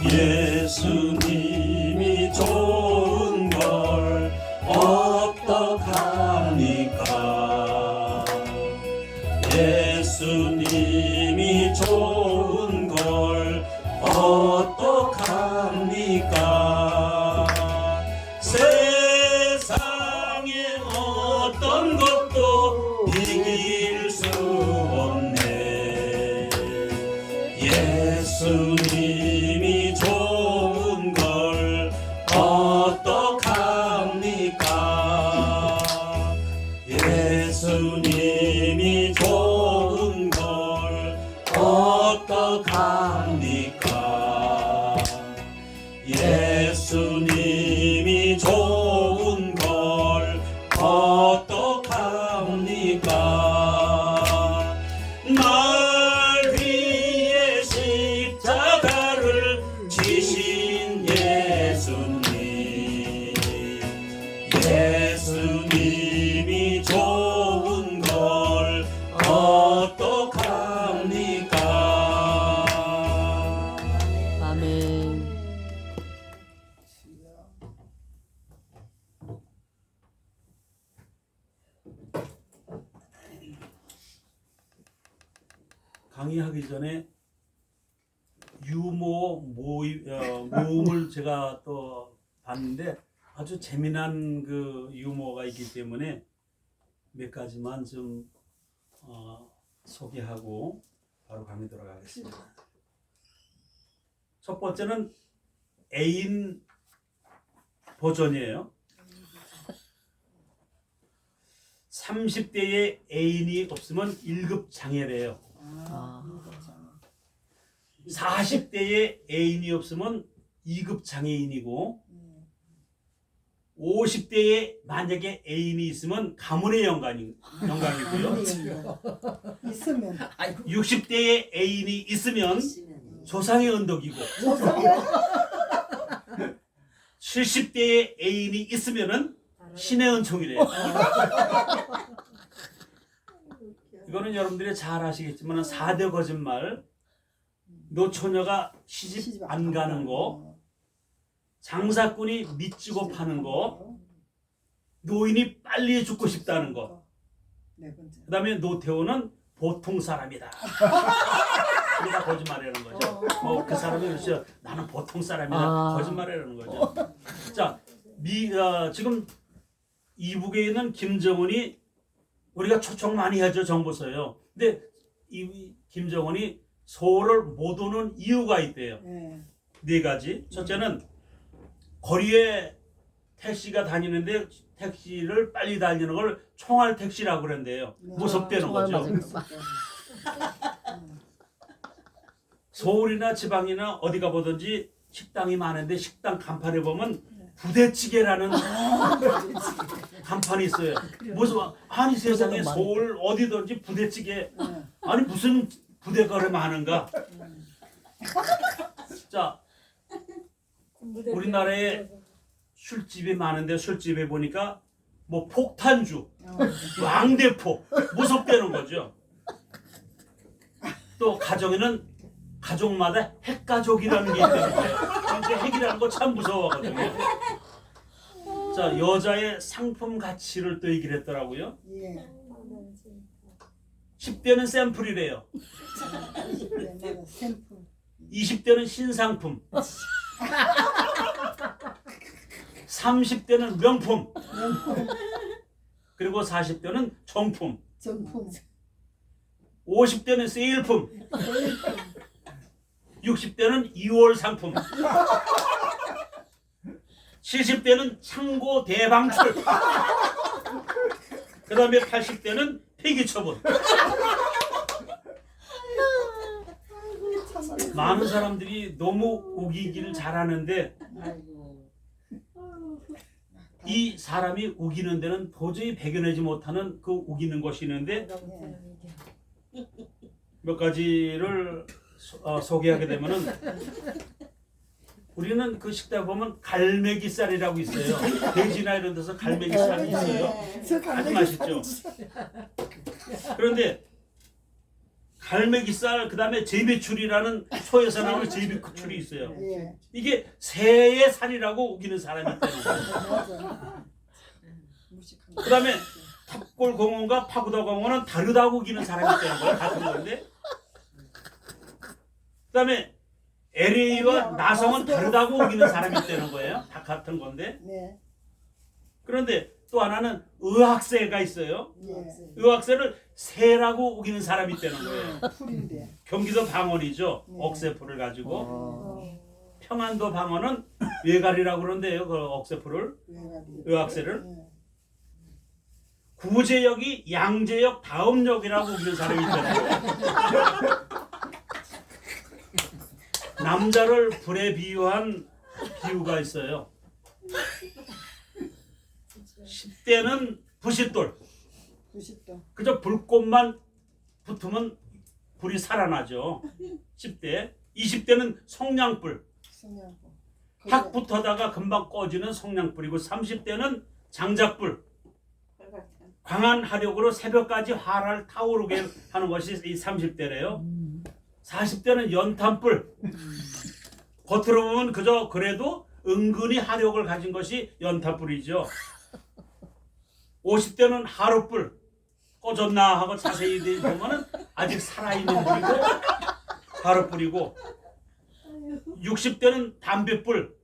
예수님이 좋은 걸 어떡합니까? 예수님이 좋은 걸 어떡합니까? 세상에 어떤 것도 이길 수 없네. 예수님이 좋은 걸 어떡합니까? 예수님이 좋은 걸 어떡합니까? 예수님이 좋은 걸 어떡합니까? 날 위해 십자가를 지신 예수님, 예수님이 좋은 걸 어떡합니까? 아멘. 강의하기 전에 유모 모음을 제가 또 봤는데 아주 재미난 그 유머가 있기 때문에 몇 가지만 좀 소개하고 바로 강의 들어가겠습니다. 첫 번째는 애인 버전이에요. 30대에 애인이 없으면 1급 장애래요. 40대에 애인이 없으면 2급 장애인이고 50대에 만약에 애인이 있으면 가문의 영광이고요. 있으면 60대에 애인이 있으면 조상의 언덕이고 70대에 애인이 있으면은 신의 은총이래요. 이거는 여러분들이 잘 아시겠지만 4대 거짓말, 노처녀가 시집 안 가는 거, 장사꾼이 밑지고 파는 거, 노인이 빨리 죽고 싶다는 거, 네 번째. 그 다음에 노태우는 보통 사람이다. 그러다 거짓말이라는 거죠. 그 사람이 그렇죠. 나는 보통 사람이다. 거짓말이라는 거죠. 자, 지금 이북에 있는 김정은이 우리가 초청 많이 하죠, 정보서요. 근데 이 김정은이 서울을 못 오는 이유가 있대요. 네 가지. 첫째는 거리에 택시가 다니는데 택시를 빨리 달리는 걸 총알 택시라고 그런대요. 무섭다는 거죠. 서울이나 지방이나 어디 가보든지 식당이 많은데 식당 간판에 보면 부대찌개라는 간판이 있어요. 무슨 아니 세상에 서울 어디든지 부대찌개 아니 무슨 부대가 그래 많은가? 자, 우리나라에 술집이 많은데 술집에 보니까 뭐 폭탄주, 왕대포 무섭다는 거죠. 또 가정에는 가족마다 핵가족이라는 게 있는데 진짜 핵이라는 거 참 무서워하거든요. 자, 여자의 상품 가치를 또 얘기를 했더라고요. 10대는 샘플이래요. 20대는 신상품. 30대는 명품. 그리고 40대는 정품. 50대는 세일품. 60대는 2월 상품. 70대는 창고 대방출. 그 다음에 80대는 폐기 처분. 많은 사람들이 너무 우기기를 잘하는데 이 사람이 우기는 데는 도저히 배겨내지 못하는 그 우기는 것이 있는데 몇 가지를 소개하게 되면은 우리는 그 식당에 보면 갈매기살이라고 있어요. 돼지나 이런 데서 갈매기살이 있어요. 아주 맛있죠. 그런데 갈매기살 그다음에 제비출이라는 소에서 나오는 제비출이 있어요. 예. 이게 새의 살이라고 우기는 사람이 있다는 거예요. 맞아. 무식한 거. 그다음에 탑골 공원과 파구다 공원은 다르다고 우기는 사람이 있다는 거예요. 같은 건데. 그다음에 LA와 나성은 다르다고 우기는 사람이 있다는 거예요. 다 같은 건데. 네. 그런데 또 하나는 의학새가 있어요. 예. 의학새를 새라고 우기는 사람이 있다는 거예요. 풀인데. 경기도 방언이죠. 네. 억새풀을 가지고. 평안도 방언은 외갈이라고 그러는데요. 그 억새풀을. 외가리. 의학새를. 예. 구제역이 양재역 다음역이라고 우기는 사람이 있다는 거예요. 남자를 불에 비유한 비유가 있어요. 10대는 부싯돌. 90도. 그저 불꽃만 붙으면 불이 살아나죠. 10대. 20대는 성냥불. 성냥고. 확 붙어다가 금방 꺼지는 성냥불이고 30대는 장작불. 강한 화력으로 새벽까지 화를 타오르게 하는 것이 이 30대래요. 40대는 연탄불. 겉으로 보면 그저 그래도 은근히 화력을 가진 것이 연탄불이죠. 50대는 하룻불. 꺼졌나 하고 자세히 보면은 아직 살아있는 불이고 하룻불이고 60대는 담뱃불.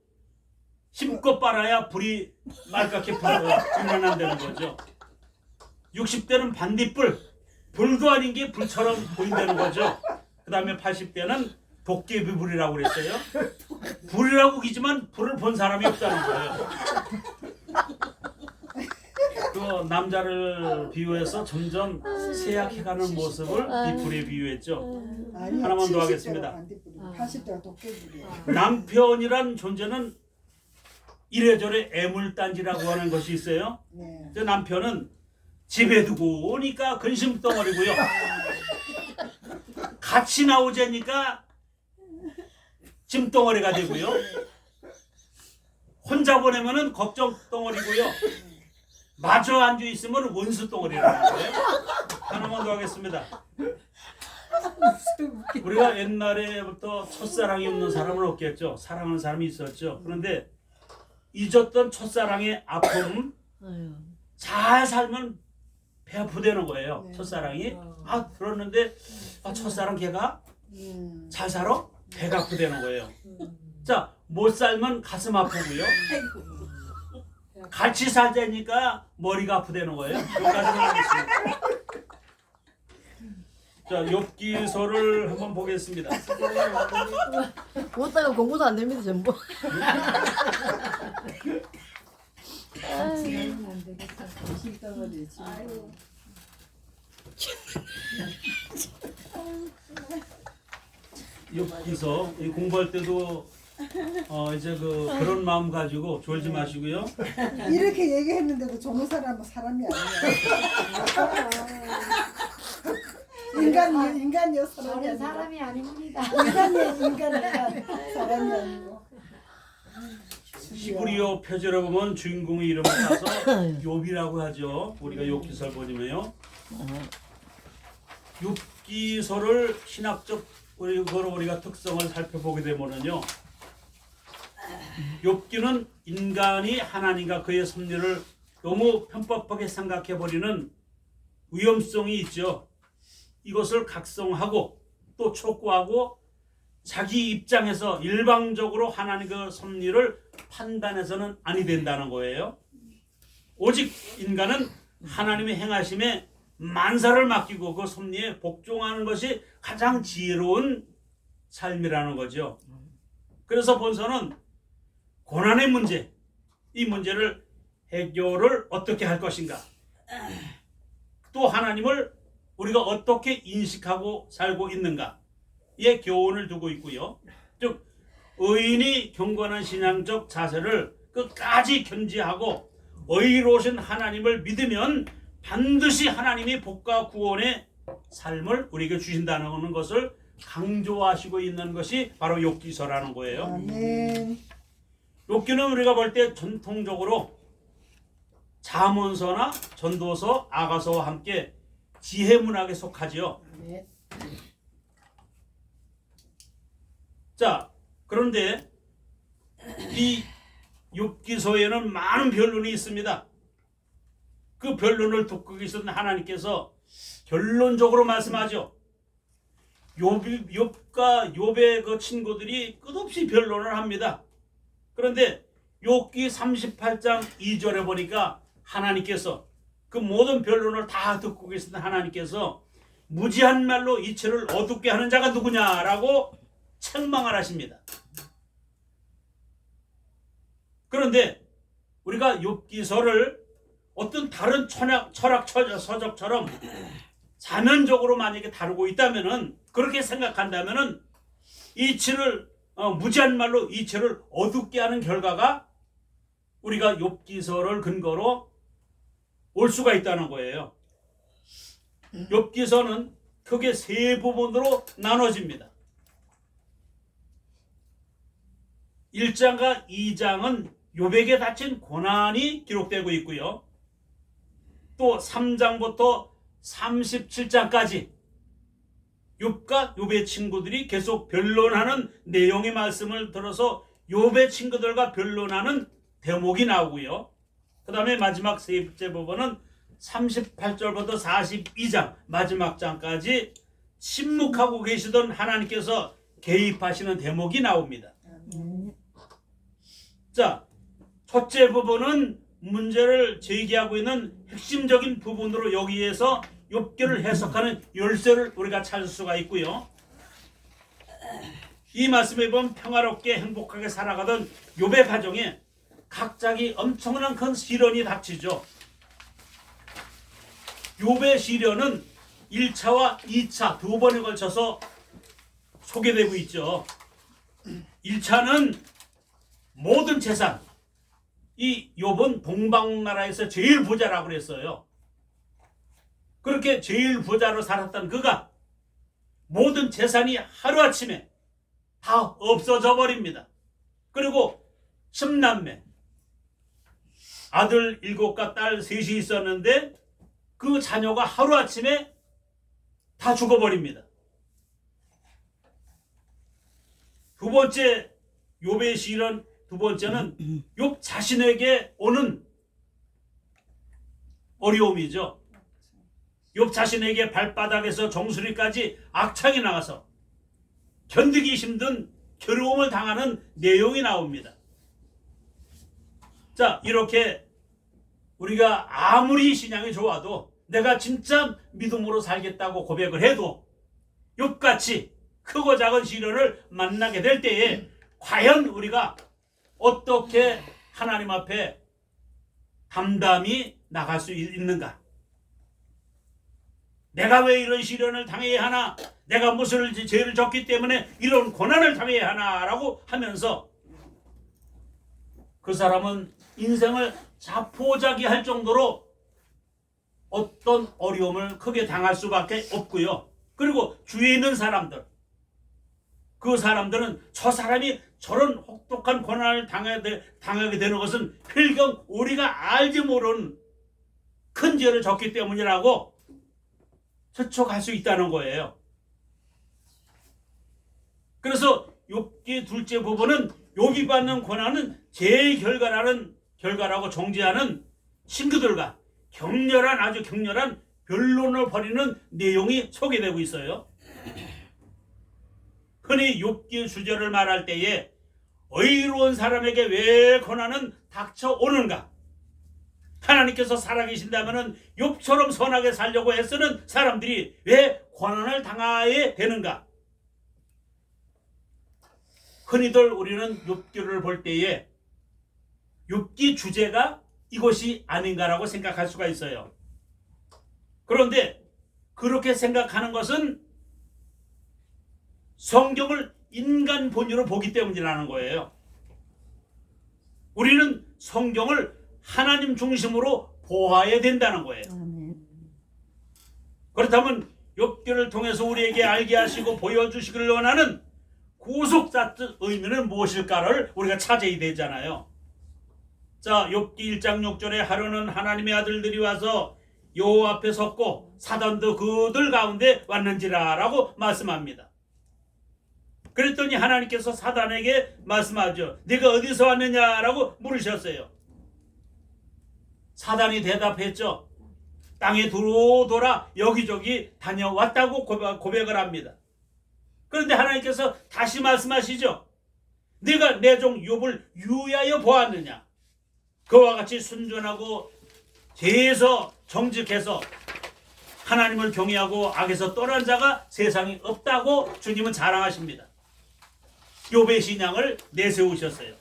힘껏 빨아야 불이 맑게 불어난다는 거죠. 60대는 반딧불. 불도 아닌 게 불처럼 보인다는 거죠. 그 다음에 80대는 도깨비불이라고 그랬어요. 불이라고 우기지만 불을 본 사람이 없다는 거예요. 그 남자를 비유해서 점점 쇠약해가는 모습을 이 불에 비유했죠. 아니, 하나만 더 하겠습니다. 80대가 도깨비야. 남편이란 존재는 이래저래 애물단지라고 하는 것이 있어요. 네. 저 남편은 집에 두고 오니까 근심덩어리고요. 같이 나오자니까 짐덩어리가 되고요. 혼자 보내면은 걱정덩어리고요. 마저 앉아 있으면 원수덩어리라는 거예요. 하나만 더 하겠습니다. 우리가 옛날에부터 첫사랑이 없는 사람은 없겠죠. 사랑하는 사람이 있었죠. 그런데 잊었던 첫사랑의 아픔, 잘 살면 배 아프다는 거예요. 네. 첫사랑이. 아, 들었는데 첫사랑 걔가 잘 살아? 배가 아프다는 거예요. 자, 못 살면 가슴 아프고요. 같이 살자니까 머리가 아프다는 거예요. 여기까지는 하겠습니다. 자, 욥기서를 한번 보겠습니다. 못다가 공부도 안 됩니다 전부. 심덩어리 지금. 욥기서 공부할 때도 이제 그런 마음 가지고 졸지 마시고요. 이렇게 얘기했는데도 좋은 사람은 사람이 아니야. 인간이요 사람이 저는 아니고. 사람이 아닙니다. 인간 사람이 아니고. 히브리어 표제로 보면 주인공의 이름을 따서 욥이라고 하죠. 우리가 욥기서를 보면요. 욥기서를 신학적 우리가 특성을 살펴보게 되면요. 욥기는 인간이 하나님과 그의 섭리를 너무 편법하게 생각해 버리는 위험성이 있죠. 이것을 각성하고 또 촉구하고 자기 입장에서 일방적으로 하나님의 섭리를 판단해서는 아니 된다는 거예요. 오직 인간은 하나님의 행하심에 만사를 맡기고 그 섭리에 복종하는 것이 가장 지혜로운 삶이라는 거죠. 그래서 본서는 고난의 문제, 이 문제를 해결을 어떻게 할 것인가, 또 하나님을 우리가 어떻게 인식하고 살고 있는가의 교훈을 두고 있고요. 즉 의인이 경건한 신앙적 자세를 끝까지 견지하고 의로우신 하나님을 믿으면 반드시 하나님이 복과 구원의 삶을 우리에게 주신다는 것을 강조하시고 있는 것이 바로 욥기서라는 거예요. 아멘. 욥기는 우리가 볼 때 전통적으로 잠언서나 전도서, 아가서와 함께 지혜문학에 속하지요. 자, 그런데 이 욥기서에는 많은 변론이 있습니다. 그 변론을 듣고 계신 하나님께서 결론적으로 말씀하죠. 욥과 욥의 그 친구들이 끝없이 변론을 합니다. 그런데 욥기 38장 2절에 보니까 하나님께서 그 모든 변론을 다 듣고 계신 하나님께서 무지한 말로 이체를 어둡게 하는 자가 누구냐라고 책망을 하십니다. 그런데 우리가 욥기서를 어떤 다른 철학 서적처럼 자면적으로 만약에 다루고 있다면은, 그렇게 생각한다면은 이치를 무지한 말로 이치를 어둡게 하는 결과가 우리가 욥기서를 근거로 올 수가 있다는 거예요. 욥기서는 크게 세 부분으로 나눠집니다. 1장과 2장은 욥에게 닥친 고난이 기록되고 있고요. 또 3장부터 37장까지 욥과 욥의 친구들이 계속 변론하는 내용의 말씀을 들어서 욥의 친구들과 변론하는 대목이 나오고요. 그 다음에 마지막 세 번째 부분은 38절부터 42장 마지막 장까지 침묵하고 계시던 하나님께서 개입하시는 대목이 나옵니다. 자, 첫째 부분은 문제를 제기하고 있는 핵심적인 부분으로 여기에서 욥기를 해석하는 열쇠를 우리가 찾을 수가 있고요. 이 말씀에 보면 평화롭게 행복하게 살아가던 욥의 가정에 갑자기 엄청난 큰 시련이 닥치죠. 욥의 시련은 1차와 2차 두 번에 걸쳐서 소개되고 있죠. 1차는 모든 재산, 이 욥은 동방나라에서 제일 부자라고 그랬어요. 그렇게 제일 부자로 살았던 그가 모든 재산이 하루아침에 다 없어져 버립니다. 그리고 10남매, 아들 7과 딸 3이 있었는데 그 자녀가 하루아침에 다 죽어버립니다. 두 번째 욥의 시련, 두 번째는 욥 자신에게 오는 어려움이죠. 욥 자신에게 발바닥에서 정수리까지 악창이 나가서 견디기 힘든 괴로움을 당하는 내용이 나옵니다. 자, 이렇게 우리가 아무리 신앙이 좋아도 내가 진짜 믿음으로 살겠다고 고백을 해도 욥같이 크고 작은 시련을 만나게 될 때에 과연 우리가 어떻게 하나님 앞에 담담히 나갈 수 있는가? 내가 왜 이런 시련을 당해야 하나? 내가 무슨 죄를 졌기 때문에 이런 고난을 당해야 하나라고 하면서 그 사람은 인생을 자포자기할 정도로 어떤 어려움을 크게 당할 수밖에 없고요. 그리고 주위에 있는 사람들, 그 사람들은 저 사람이 저런 혹독한 고난을 당하게 되는 것은 필경 우리가 알지 모르는 큰 죄를 졌기 때문이라고 추측할 수 있다는 거예요. 그래서 욥기 둘째 부분은 욥이 받는 고난은 죄의 결과라고 정죄하는 친구들과 아주 격렬한 변론을 벌이는 내용이 소개되고 있어요. 흔히 욥기의 주제를 말할 때에 의로운 사람에게 왜 고난은 닥쳐오는가? 하나님께서 살아계신다면 욥처럼 선하게 살려고 애쓰는 사람들이 왜 고난을 당하게 되는가? 흔히들 우리는 욥기를 볼 때에 욥기 주제가 이것이 아닌가라고 생각할 수가 있어요. 그런데 그렇게 생각하는 것은 성경을 인간 본유로 보기 때문이라는 거예요. 우리는 성경을 하나님 중심으로 보아야 된다는 거예요. 그렇다면 욥기를 통해서 우리에게 알게 하시고 보여주시기를 원하는 구속자적 의미는 무엇일까를 우리가 찾아야 되잖아요. 자, 욥기 1장 6절에 하루는 하나님의 아들들이 와서 여호와 앞에 섰고 사단도 그들 가운데 왔는지라 라고 말씀합니다. 그랬더니 하나님께서 사단에게 말씀하죠. 네가 어디서 왔느냐라고 물으셨어요. 사단이 대답했죠. 땅에 돌아 여기저기 다녀왔다고 고백을 합니다. 그런데 하나님께서 다시 말씀하시죠. 네가 내 종 욥을 유의하여 보았느냐. 그와 같이 순전하고 죄에서 정직해서 하나님을 경외하고 악에서 떠난 자가 세상에 없다고 주님은 자랑하십니다. 욥의 신앙을 내세우셨어요.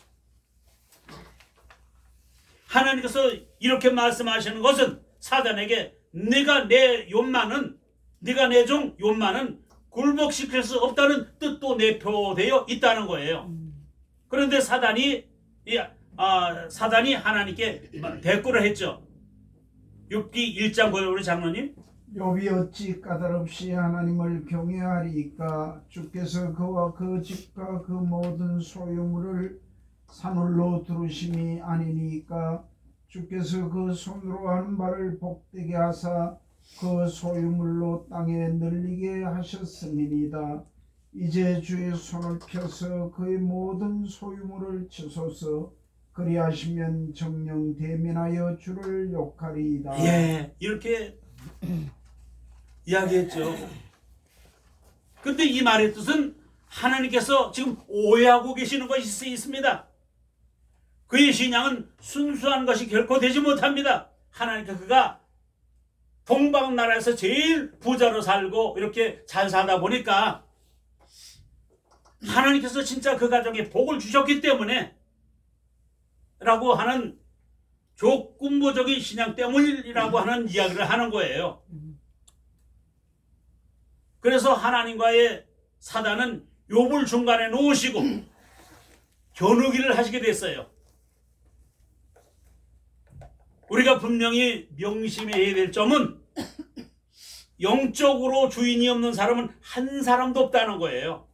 하나님께서 이렇게 말씀하시는 것은 사단에게 네가 내 종 욥만은 굴복시킬 수 없다는 뜻도 내포되어 있다는 거예요. 그런데 사단이 하나님께 대꾸를 했죠. 욥기 1장 9절 우리 장로님. 욥이 어찌 까다롭이 하나님을 경외하리이까. 주께서 그와 그 집과 그 모든 소유물을 산울로 두르심이 아니니까. 주께서 그 손으로 하는 바를 복되게 하사 그 소유물로 땅에 늘리게 하셨음이니이다. 이제 주의 손을 펴서 그의 모든 소유물을 치소서. 그리하시면 정녕 대면하여 주를 욕하리이다. 예, 이렇게 이야기했죠. 근데 이 말의 뜻은 하나님께서 지금 오해하고 계시는 것이 있습니다. 그의 신앙은 순수한 것이 결코 되지 못합니다. 하나님께 그가 동방나라에서 제일 부자로 살고 이렇게 잘 사다 보니까 하나님께서 진짜 그 가정에 복을 주셨기 때문에 라고 하는 조건부적인 신앙 때문이라고 하는 이야기를 하는 거예요. 그래서 하나님과의 사단은 욥을 중간에 놓으시고 겨누기를 하시게 됐어요. 우리가 분명히 명심해야 될 점은 영적으로 주인이 없는 사람은 한 사람도 없다는 거예요.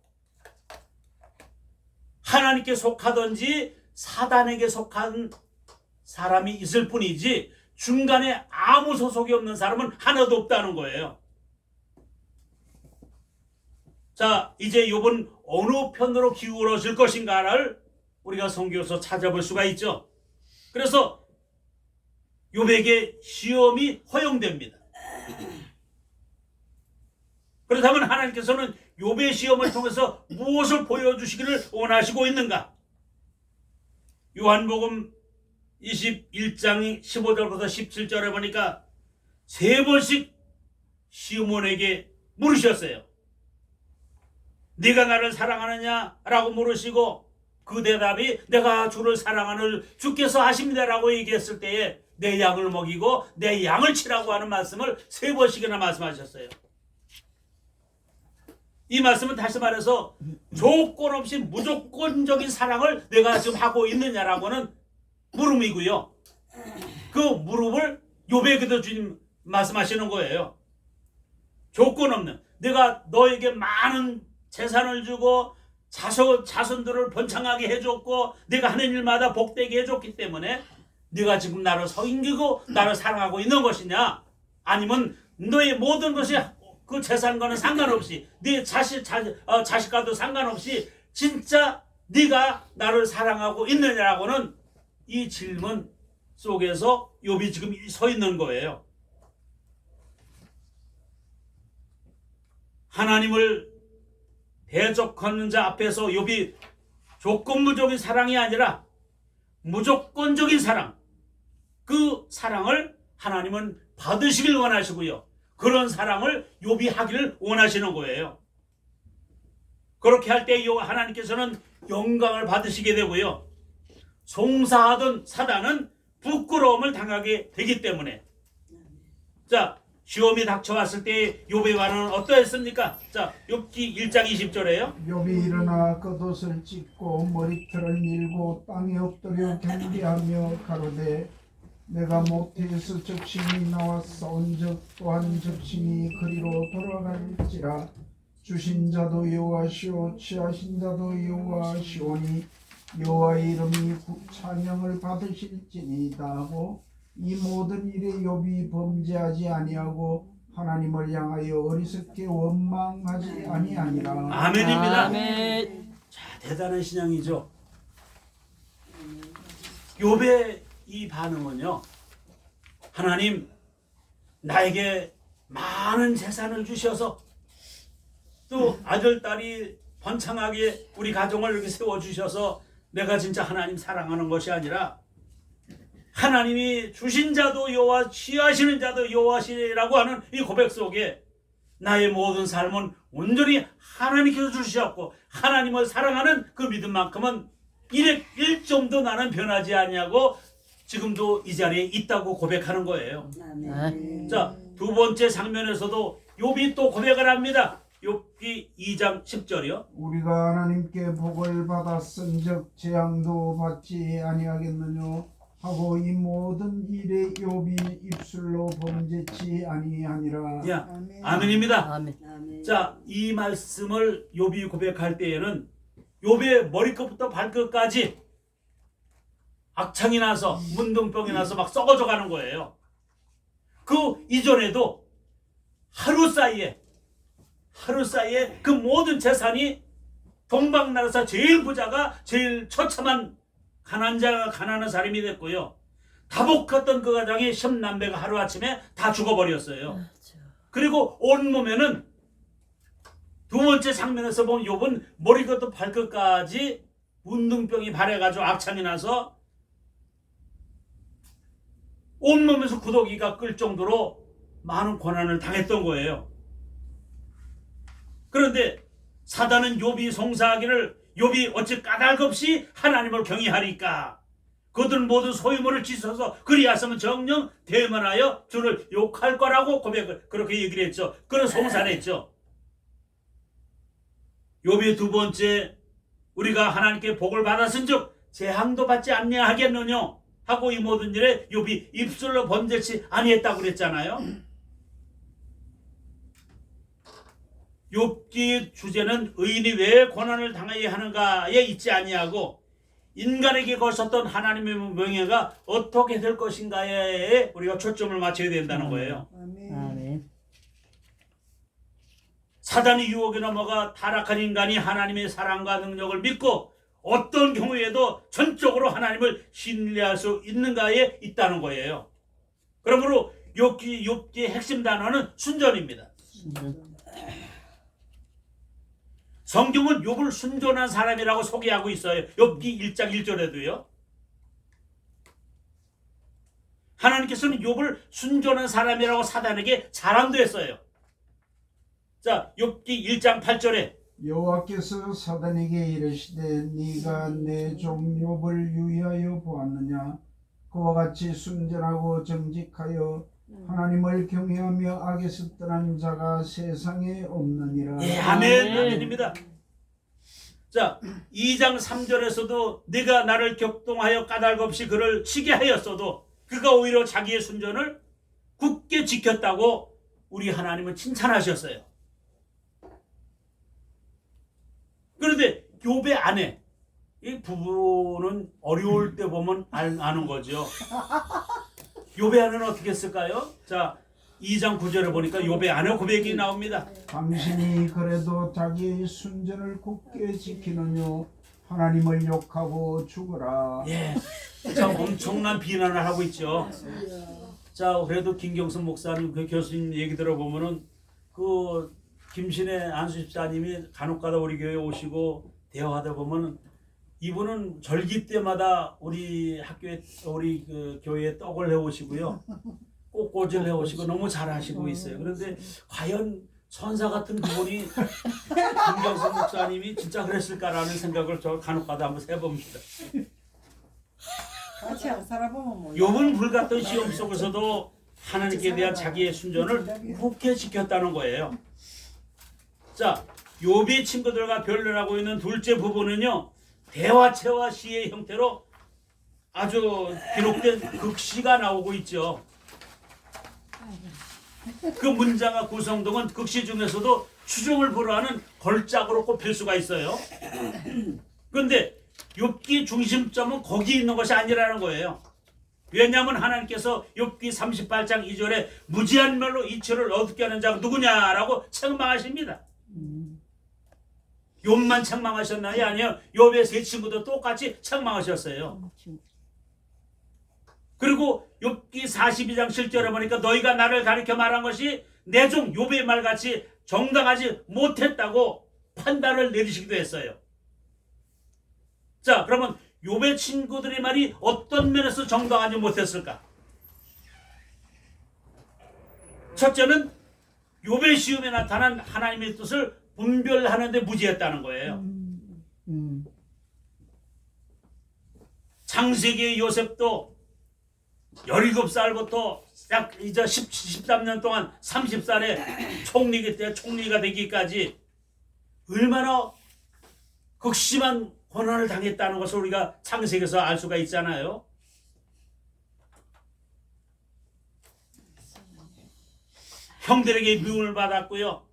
하나님께 속하든지 사단에게 속한 사람이 있을 뿐이지 중간에 아무 소속이 없는 사람은 하나도 없다는 거예요. 자, 이제 욥은 어느 편으로 기울어질 것인가를 우리가 성경에서 찾아볼 수가 있죠. 그래서 욥에게 시험이 허용됩니다. 그렇다면 하나님께서는 욥의 시험을 통해서 무엇을 보여주시기를 원하시고 있는가? 요한복음 21장 15절부터 17절에 보니까 세 번씩 시몬에게 물으셨어요. 네가 나를 사랑하느냐? 라고 물으시고 그 대답이 내가 주를 사랑하는 주께서 하십니다라고 얘기했을 때에 내 양을 먹이고 내 양을 치라고 하는 말씀을 세 번씩이나 말씀하셨어요. 이 말씀은 다시 말해서 조건 없이 무조건적인 사랑을 내가 지금 하고 있느냐라고는 물음이고요. 그 물음을 욥에게도 주님 말씀하시는 거예요. 조건 없는, 내가 너에게 많은 재산을 주고 자손들을 번창하게 해줬고 내가 하는 일마다 복되게 해줬기 때문에 네가 지금 나를 섬기고 나를 사랑하고 있는 것이냐, 아니면 너의 모든 것이 그 재산과는 상관없이 네 자식과도 상관없이 진짜 네가 나를 사랑하고 있느냐라고는 이 질문 속에서 욥이 지금 서 있는 거예요. 하나님을 대적하는 자 앞에서 욥이 조건부적인 사랑이 아니라 무조건적인 사랑, 그 사랑을 하나님은 받으시길 원하시고요. 그런 사랑을 욥이 하기를 원하시는 거예요. 그렇게 할 때 하나님께서는 영광을 받으시게 되고요. 송사하던 사단은 부끄러움을 당하게 되기 때문에. 자, 시험이 닥쳐왔을 때 욥의 반응은 어떠했습니까? 자, 욥기 1장 20절에요. 욥이 일어나 겉옷을 찢고 머리털을 밀고 땅에 엎드려 경배하며 가로되 내가 모태에서 적신이 나와 싸운 적 또한 적신이 그리로 돌아갈지라. 주신 자도 여호와시오 취하신 자도 여호와시오니 여호와의 이름이 찬양을 받으실지니이다 하고 이 모든 일에 욥이 범죄하지 아니하고 하나님을 향하여 어리석게 원망하지 아니하니라. 아멘입니다. 아멘. 자, 대단한 신앙이죠. 욥의 이 반응은요, 하나님 나에게 많은 재산을 주셔서 또 아들 딸이 번창하게 우리 가정을 이렇게 세워주셔서 내가 진짜 하나님 사랑하는 것이 아니라 하나님이 주신 자도 여호와, 취하시는 자도 여호와시라고 하는 이 고백 속에 나의 모든 삶은 온전히 하나님께서 주셨고 하나님을 사랑하는 그 믿음만큼은 1점도 나는 변하지 아니하고 지금도 이 자리에 있다고 고백하는 거예요. 아멘. 자, 두 번째 장면에서도 욥이 또 고백을 합니다. 욥기 2장 10절이요. 우리가 하나님께 복을 받았은즉 재앙도 받지 아니하겠느냐 하고 이 모든 일에 욥이 입술로 범죄치 아니하니라. 야, 아멘. 아멘입니다. 아멘. 자, 이 말씀을 욥이 고백할 때에는 욥의 머리끝부터 발끝까지 악창이 나서 문둥병이 나서 막 썩어져 가는 거예요. 그 이전에도 하루 사이에 그 모든 재산이 동방나라에서 제일 부자가 제일 처참한 가난한 사람이 됐고요. 다복했던 그 가정의 10남매가 하루아침에 다 죽어버렸어요. 그리고 온몸에는 두 번째 장면에서 보면 욥은 머리부터 발끝까지 문둥병이 발해가지고 악창이 나서 온몸에서 구더기가 끓 정도로 많은 고난을 당했던 거예요. 그런데 사단은 욥이 송사하기를 욥이 어찌 까닭없이 하나님을 경외하리까? 그들은 모두 소유물을 찢어서 그리하시면 정녕 대면하여 주를 욕할 거라고 고백을 그렇게 얘기를 했죠. 그런 송사를 했죠. 욥이 두 번째, 우리가 하나님께 복을 받았은즉 재앙도 받지 아니하겠느냐 하고 이 모든 일에 욥이 입술로 범죄치 아니했다고 그랬잖아요. 욥기 주제는 의인이 왜 고난을 당해야 하는가에 있지 아니하고 인간에게 거셨던 하나님의 명예가 어떻게 될 것인가에 우리가 초점을 맞춰야 된다는 거예요. 아멘. 아멘. 사단의 유혹에 넘어가 타락한 인간이 하나님의 사랑과 능력을 믿고 어떤 경우에도 전적으로 하나님을 신뢰할 수 있는가에 있다는 거예요. 그러므로 욥기의 핵심 단어는 순전입니다. 성경은 욥을 순전한 사람이라고 소개하고 있어요. 욥기 1장 1절에도요. 하나님께서는 욥을 순전한 사람이라고 사단에게 자랑도 했어요. 자, 욥기 1장 8절에 여호와께서 사단에게 이르시되 네가 내 종 욥을 유의하여 보았느냐 그와 같이 순전하고 정직하여 하나님을 경외하며 악에서 떠난 자가 세상에 없느니라. 예, 아멘, 아멘입니다. 자, 2장 3절에서도 네가 나를 격동하여 까닭없이 그를 치게 하였어도 그가 오히려 자기의 순전을 굳게 지켰다고 우리 하나님은 칭찬하셨어요. 그런데 욥의 아내, 이 부부는 어려울 때 보면 아는 거죠. 욥의 아내는 어떻게 했을까요? 자, 2장 9절에 보니까 욥의 아내 고백이 나옵니다. 당신이 그래도 자기의 순전을 굳게 지키느냐 하나님을 욕하고 죽어라. 예, 참 엄청난 비난을 하고 있죠. 자, 그래도 김경선 목사님 그 교수님 얘기 들어보면은 그 김신혜 안수집사님이 간혹가다 우리 교회 오시고 대화하다 보면 이분은 절기 때마다 우리 학교에 우리 그 교회에 떡을 해오시고요, 꽃꽂이를 해오시고 너무 잘하시고 있어요. 그런데 과연 천사 같은 그분이 김경선 목사님이 진짜 그랬을까라는 생각을 저 간혹가다 한번 해봅니다. 같이 안 살아보면 몰라. 욥은 불같던 시험 속에서도 하나님께 대한 자기의 순전을 굳게 지켰다는 거예요. 자, 욥의 친구들과 변론하고 있는 둘째 부분은요, 대화체와 시의 형태로 아주 기록된 극시가 나오고 있죠. 그 문장과 구성동은 극시 중에서도 추종을 불허하는 걸작으로 꼽힐 수가 있어요. 그런데 욥기 중심점은 거기 있는 것이 아니라는 거예요. 왜냐하면 하나님께서 욥기 38장 2절에 무지한 말로 이치를 얻게 하는 자가 누구냐라고 책망하십니다. 욥만 책망하셨나요? 아니요. 욥의 세 친구도 똑같이 책망하셨어요. 그리고 욥기 42장 7절에 보니까 너희가 나를 가리켜 말한 것이 내 종 욥의 말같이 정당하지 못했다고 판단을 내리시기도 했어요. 자, 그러면 욥의 친구들의 말이 어떤 면에서 정당하지 못했을까? 첫째는 욥의 시험에 나타난 하나님의 뜻을 분별하는 데 무지했다는 거예요. 창세기의 요셉도 17살부터 약 이제 13년 동안 30살에 총리가 되기까지 얼마나 극심한 고난을 당했다는 것을 우리가 창세기에서 알 수가 있잖아요. 형들에게 미움을 받았고요.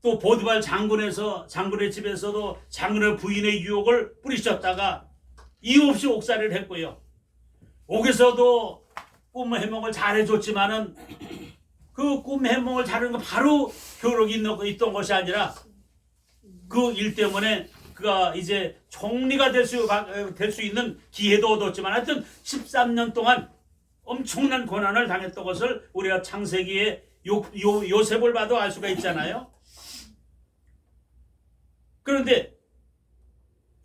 또 보디발 장군의 집에서도 장군의 부인의 유혹을 뿌리셨다가 이유 없이 옥살이를 했고요. 옥에서도 꿈 해몽을 잘해줬지만은 그 꿈 해몽을 잘하는 건 바로 교록이 있던 것이 아니라 그 일 때문에 그가 이제 총리가 될 수 있는 기회도 얻었지만 하여튼 13년 동안 엄청난 고난을 당했던 것을 우리가 창세기의 요셉을 봐도 알 수가 있잖아요. 그런데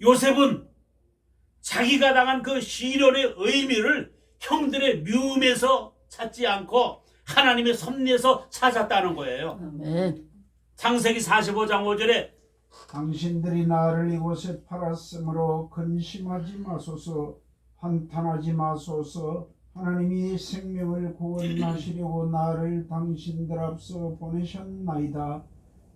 요셉은 자기가 당한 그 시련의 의미를 형들의 미움에서 찾지 않고 하나님의 섭리에서 찾았다는 거예요. 아멘. 창세기 45장 5절에 당신들이 나를 이곳에 팔았으므로 근심하지 마소서, 한탄하지 마소서. 하나님이 생명을 구원하시려고 나를 당신들 앞서 보내셨나이다.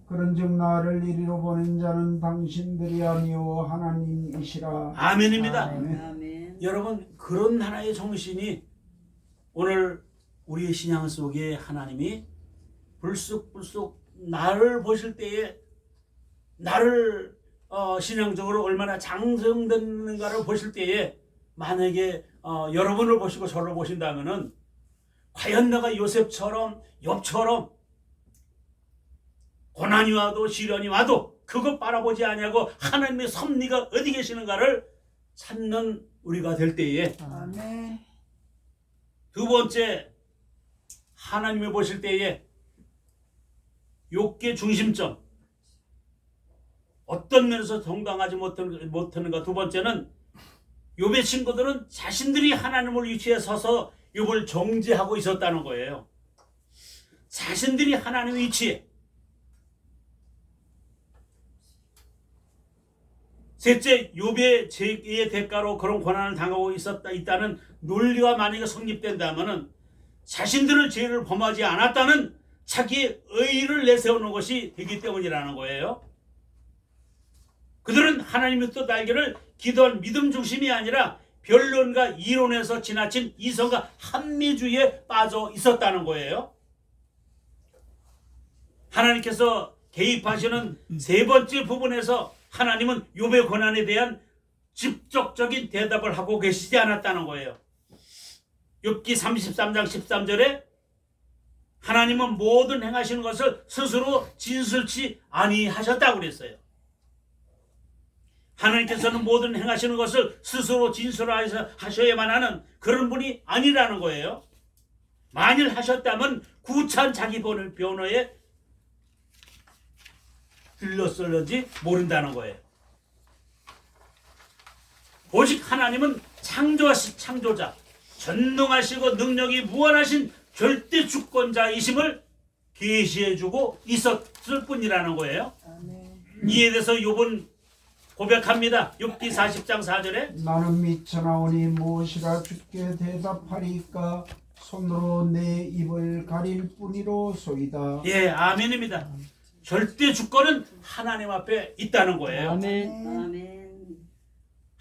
그런즉 나를 이리로 보낸 자는 당신들이 아니요 하나님이시라. 아멘입니다. 아멘. 여러분, 그런 하나의 정신이 오늘 우리의 신앙 속에 하나님이 불쑥불쑥 나를 보실 때에 나를 신앙적으로 얼마나 장성됐는가를 보실 때에 만약에 여러분을 보시고 저를 보신다면은 과연 내가 요셉처럼 욥처럼 고난이 와도 시련이 와도 그것 바라보지 아니하고 하나님의 섭리가 어디 계시는가를 찾는 우리가 될 때에, 아멘. 두 번째, 하나님을 보실 때에 욥기의 중심점, 어떤 면에서 정당하지 못하는가. 두 번째는 욥의 친구들은 자신들이 하나님을 위치에 서서 욥을 정죄하고 있었다는 거예요. 자신들이 하나님 위치에. 셋째, 욥의 죄의 대가로 그런 고난을 당하고 있다는 논리가 만약에 성립된다면 자신들은 죄를 범하지 않았다는 자기의 의의를 내세우는 것이 되기 때문이라는 거예요. 그들은 하나님의 뜻 알기를 기도한 믿음 중심이 아니라 변론과 이론에서 지나친 이성과 합리주의에 빠져 있었다는 거예요. 하나님께서 개입하시는 세 번째 부분에서 하나님은 욥의 고난에 대한 직접적인 대답을 하고 계시지 않았다는 거예요. 욥기 33장 13절에 하나님은 모든 행하시는 것을 스스로 진술치 아니하셨다고 그랬어요. 하나님께서는 모든 행하시는 것을 스스로 진술하셔야만 하는 그런 분이 아니라는 거예요. 만일 하셨다면 구차한 자기 변호에 들렀을런지 모른다는 거예요. 오직 하나님은 창조자, 전능하시고 능력이 무한하신 절대 주권자이심을 계시해주고 있었을 뿐이라는 거예요. 아멘. 이에 대해서 욥은 고백합니다. 욥기 40장 4절에 나는 미쳐나오니 무엇이라 주께 대답하리까. 손으로 내 입을 가릴 뿐이로소이다. 예, 아멘입니다. 절대 주권은 하나님 앞에 있다는 거예요. 아멘. 아멘.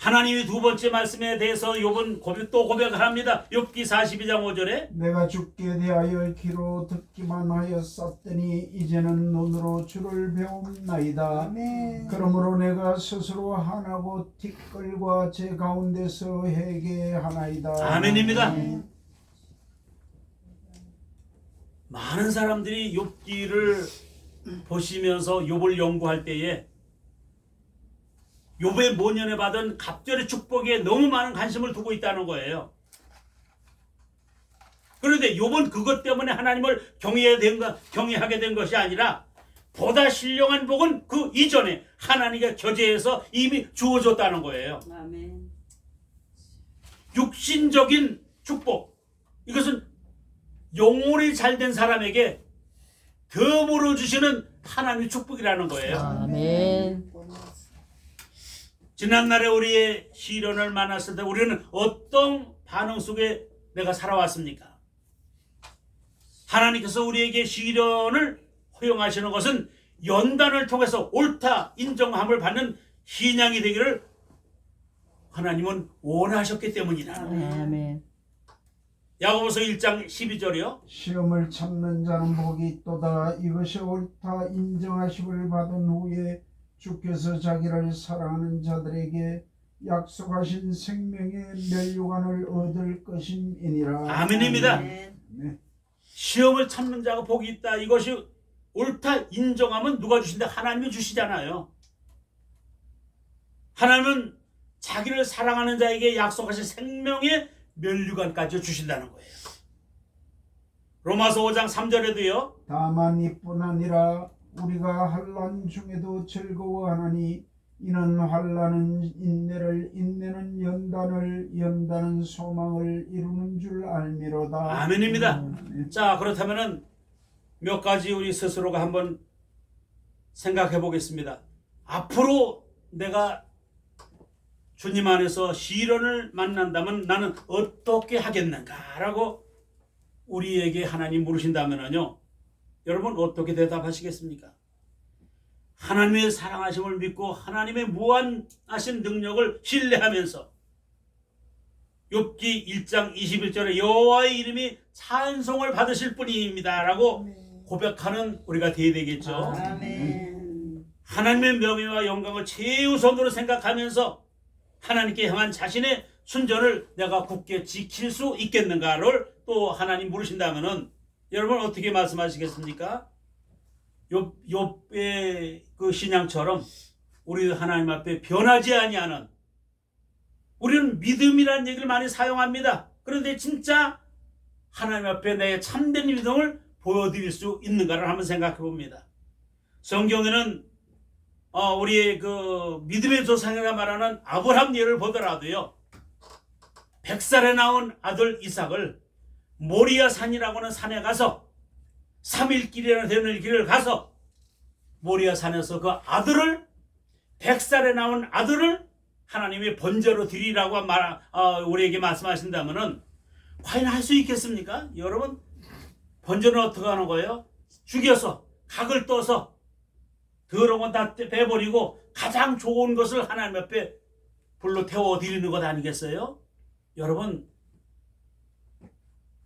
하나님이 두 번째 말씀에 대해서 욥은 또 고백을 합니다. 욥기 42장 5절에 내가 주께 대하여 귀로 듣기만 하였었더니 이제는 눈으로 주를 배움나이다. 아멘. 그러므로 내가 스스로 하나고 티끌과 제 가운데서 회개하나이다. 아멘입니다. 아멘. 많은 사람들이 욥기를 보시면서 욥을 연구할 때에 욥의 모년에 받은 갑절의 축복에 너무 많은 관심을 두고 있다는 거예요. 그런데 욥은 그것 때문에 하나님을 경외하게 된 것이 아니라 보다 신령한 복은 그 이전에 하나님과 교제해서 이미 주어졌다는 거예요. 아멘. 육신적인 축복, 이것은 영혼이 잘된 사람에게 덤으로 주시는 하나님의 축복이라는 거예요. 아멘. 지난날에 우리의 시련을 만났을 때 우리는 어떤 반응 속에 내가 살아왔습니까? 하나님께서 우리에게 시련을 허용하시는 것은 연단을 통해서 옳다 인정함을 받는 신앙이 되기를 하나님은 원하셨기 때문이라는 거예요. 아멘. 야고보서 1장 12절이요. 시험을 참는 자는 복이 있도다. 이것이 옳다 인정하심을 받은 후에 주께서 자기를 사랑하는 자들에게 약속하신 생명의 면류관을 얻을 것임이니라. 아멘입니다. 아멘. 네. 시험을 참는 자가 복이 있다. 이것이 옳다 인정하면 누가 주신다? 하나님이 주시잖아요. 하나님은 자기를 사랑하는 자에게 약속하신 생명의 면류관까지 주신다는 거예요. 로마서 5장 3절에도요. 다만 이뿐 아니라 우리가 환난 중에도 즐거워하나니 이는 환난은 인내를, 인내는 연단을, 연단은 소망을 이루는 줄 알미로다. 아멘입니다. 자, 그렇다면은 몇 가지 우리 스스로가 한번 생각해 보겠습니다. 앞으로 내가 주님 안에서 시련을 만난다면 나는 어떻게 하겠는가라고 우리에게 하나님 물으신다면요, 여러분 어떻게 대답하시겠습니까? 하나님의 사랑하심을 믿고 하나님의 무한하신 능력을 신뢰하면서 욥기 1장 21절에 여호와의 이름이 찬송을 받으실 뿐입니다 라고 고백하는 우리가 되어야 되겠죠. 아멘. 하나님의 명예와 영광을 최우선으로 생각하면서 하나님께 향한 자신의 순전을 내가 굳게 지킬 수 있겠는가를 또 하나님 물으신다면은 여러분 어떻게 말씀하시겠습니까? 욥의 그 신앙처럼 우리 하나님 앞에 변하지 아니하는, 우리는 믿음이라는 얘기를 많이 사용합니다. 그런데 진짜 하나님 앞에 내 참된 믿음을 보여드릴 수 있는가를 한번 생각해 봅니다. 성경에는 우리의 그 믿음의 조상이라 말하는 아브라함 예를 보더라도요, 100살에 낳은 아들 이삭을 모리아 산이라고 하는 산에 가서 3일 길이나 되는 길을 가서 모리아 산에서 그 아들을, 100살에 낳은 아들을 하나님의 번제로 드리라고 우리에게 말씀하신다면은 과연 할 수 있겠습니까? 여러분, 번제는 어떻게 하는 거예요? 죽여서 각을 떠서 더러운 건 다 빼버리고 가장 좋은 것을 하나님 앞에 불로 태워 드리는 것 아니겠어요? 여러분,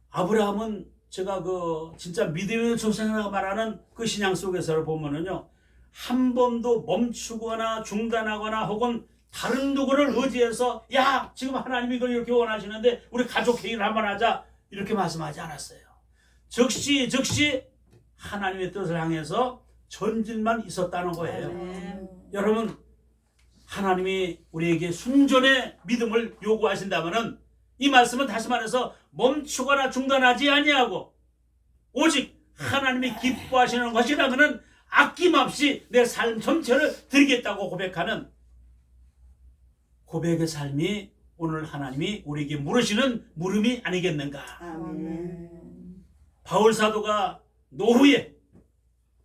아브라함은 제가 그 진짜 믿음의 조상이라고 말하는 그 신앙 속에서 보면은요, 한 번도 멈추거나 중단하거나 혹은 다른 누구를 의지해서 야 지금 하나님이 이걸 이렇게 원하시는데 우리 가족 회의를 한번 하자 이렇게 말씀하지 않았어요. 즉시 하나님의 뜻을 향해서 전진만 있었다는 거예요. 아멘. 여러분, 하나님이 우리에게 순전의 믿음을 요구하신다면은 이 말씀은 다시 말해서 멈추거나 중단하지 아니하고 오직 하나님이 기뻐하시는 것이라면은 아낌없이 내 삶 전체를 드리겠다고 고백하는 고백의 삶이 오늘 하나님이 우리에게 물으시는 물음이 아니겠는가. 아멘. 바울 사도가 노후에